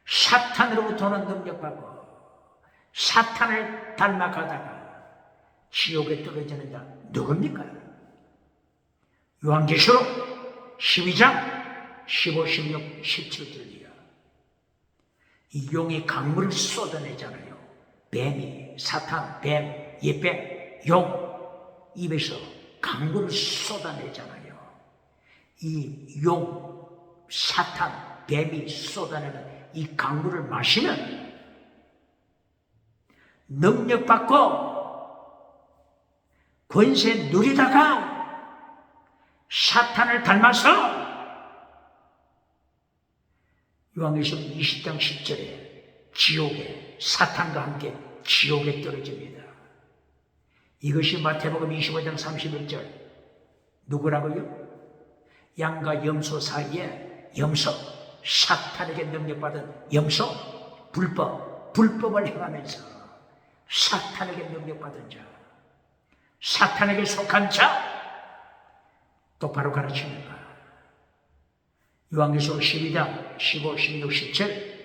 사탄으로부터는 능력받고 사탄을 닮아가다가 지옥에 떨어지는 자 누굽니까? 요한계시록 12장 15, 16, 17절이야. 이 용이 강물을 쏟아내잖아요. 뱀이, 사탄, 뱀, 예뱀, 용 입에서 강물을 쏟아내잖아요. 이 용, 사탄, 뱀이 쏟아내는 이 강물을 마시면 능력받고 권세 누리다가 사탄을 닮아서 요한계시록 20장 10절에 지옥에 사탄과 함께 지옥에 떨어집니다. 이것이 마태복음 25장 31절 누구라고요? 양과 염소 사이에 염소, 사탄에게 능력받은 염소, 불법을 행하면서 사탄에게 능력받은 자, 사탄에게 속한 자 똑바로 가르칩니다. 요한계시록 12장 15, 16, 17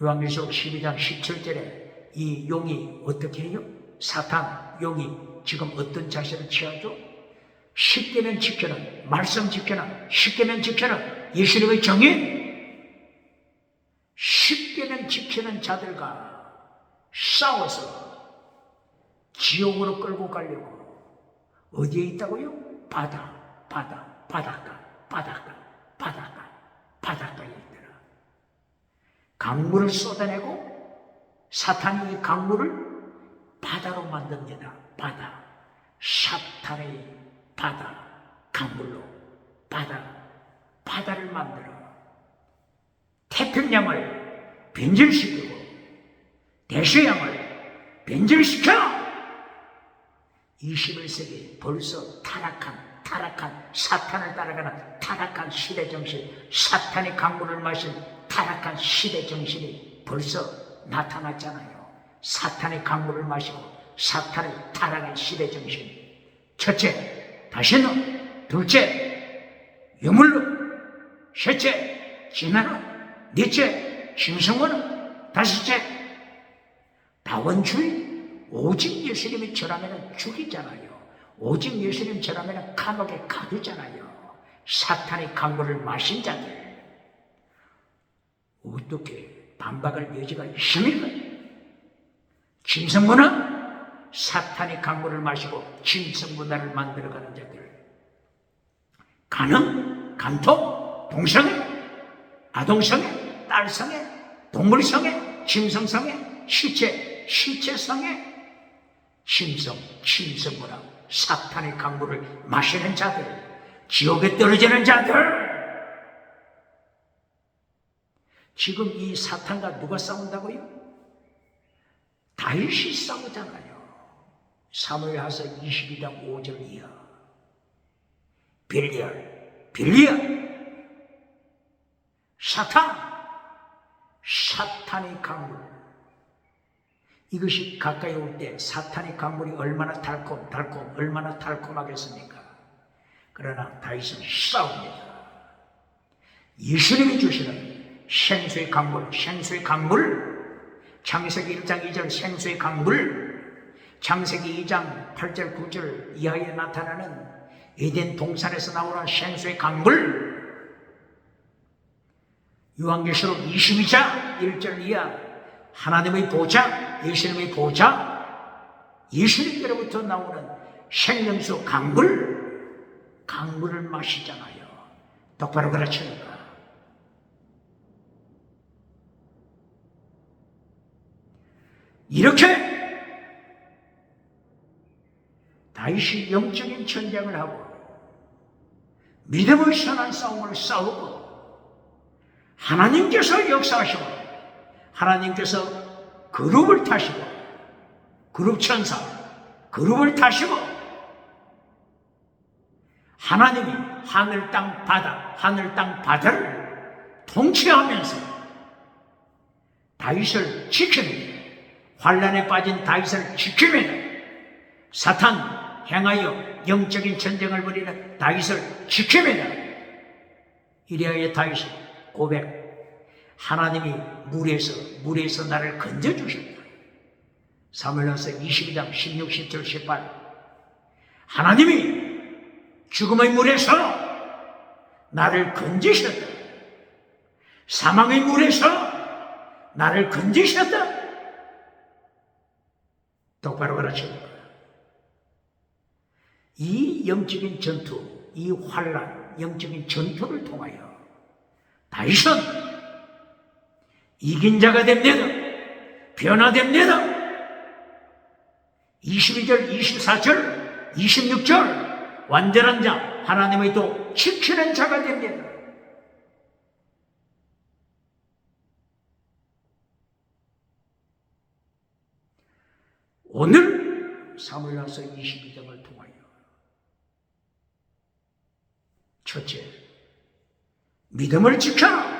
요한계시록 12장 17절에 이 용이 어떻게 해요? 사탄, 용이 지금 어떤 자세를 취하죠? 10계명 지켜는, 말씀 지켜는, 10계명 지켜는 예수님의 정인 10계명 지키는 자들과 싸워서 지옥으로 끌고 가려고 어디에 있다고요? 바닷가에 있더라. 강물을 쏟아내고 사탄이 이 강물을 바다로 만듭니다. 바다. 사탄의 바다. 강물로 바다를 만들어 태평양을 변질시키고 대서양을 변질시켜 21세기 벌써 타락한 사탄을 따라가는 타락한 시대정신, 사탄의 강물을 마신 타락한 시대정신이 벌써 나타났잖아요. 사탄의 강물을 마시고 사탄의 타락한 시대정신. 첫째, 다시는. 둘째, 유물로. 셋째, 진화론. 넷째, 심성원론. 다섯째, 다원주의. 오직 예수님이 저라면 죽이잖아요. 오직 예수님 저라면 감옥에 가두잖아요. 사탄의 강물을 마신 자들 어떻게 반박할 여지가 있습니까? 짐승문화, 사탄의 강물을 마시고 짐승문화를 만들어가는 자들, 간음, 간통, 동성애, 아동성애, 딸성애, 동물성애, 짐승성애, 실체성애, 짐승문화, 사탄의 강물을 마시는 자들, 지옥에 떨어지는 자들. 지금 이 사탄과 누가 싸운다고요? 다윗이 싸우잖아요. 사무엘하서 22장 5절 이하. 빌리얼, 사탄의 강물, 이것이 가까이 올 때 사탄의 강물이 얼마나 얼마나 달콤하겠습니까? 그러나 다윗은 싸웁니다. 예수님이 주시는 생수의 강물, 창세기 1장 2절 생수의 강물, 창세기 2장 8절 9절 이하에 나타나는 에덴 동산에서 나오는 생수의 강물, 요한계시록 22장 1절 이하 하나님의 보좌, 예수님의 보좌, 예수님께로부터 나오는 생명수 강물을 마시잖아요. 똑바로 가르치니까. 이렇게 다윗이 영적인 전쟁을 하고 믿음의 선한 싸움을 싸우고 하나님께서 역사하시고 하나님께서 그룹을 타시고 그룹 천사 그룹을 타시고 하나님이 하늘 땅 바다를 통치하면서 다윗을 지킵니다. 환란에 빠진 다윗을 지킵니다. 사탄 행하여 영적인 전쟁을 벌이는 다윗을 지킵니다. 이래야 다윗이 고백, 하나님이 물에서 나를 건져주셨다. 사무엘하서 22장 16, 17, 18 하나님이 죽음의 물에서 나를 건지셨다. 사망의 물에서 나를 건지셨다. 똑바로 가르칩니다. 이 영적인 전투, 이 환란, 영적인 전투를 통하여 다윗은 이긴 자가 됩니다. 변화됩니다. 22절, 24절, 26절 완전한 자, 하나님의 도 지키는 자가 됩니다. 오늘 사무엘하서 22장을 통하여 첫째, 믿음을 지켜라.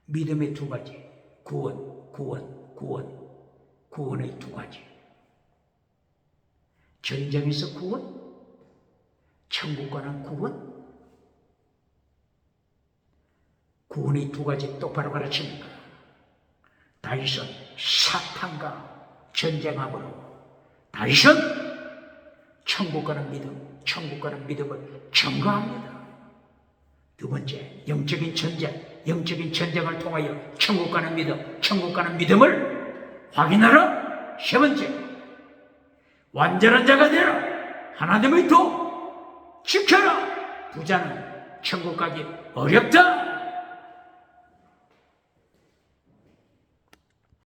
믿음의 두 가지, 구원의 두 가지. 전쟁에서 구원, 천국 가는 구원의 두 가지 똑바로 가르칩니다. 다윗은 사탄과 전쟁함으로 다윗은 천국 가는 믿음을 증거합니다. 두 번째, 영적인 전쟁을 통하여 천국 가는 믿음을 확인하라. 세 번째, 완전한 자가 되라. 하나님의 도 지켜라. 부자는 천국 가기 어렵다.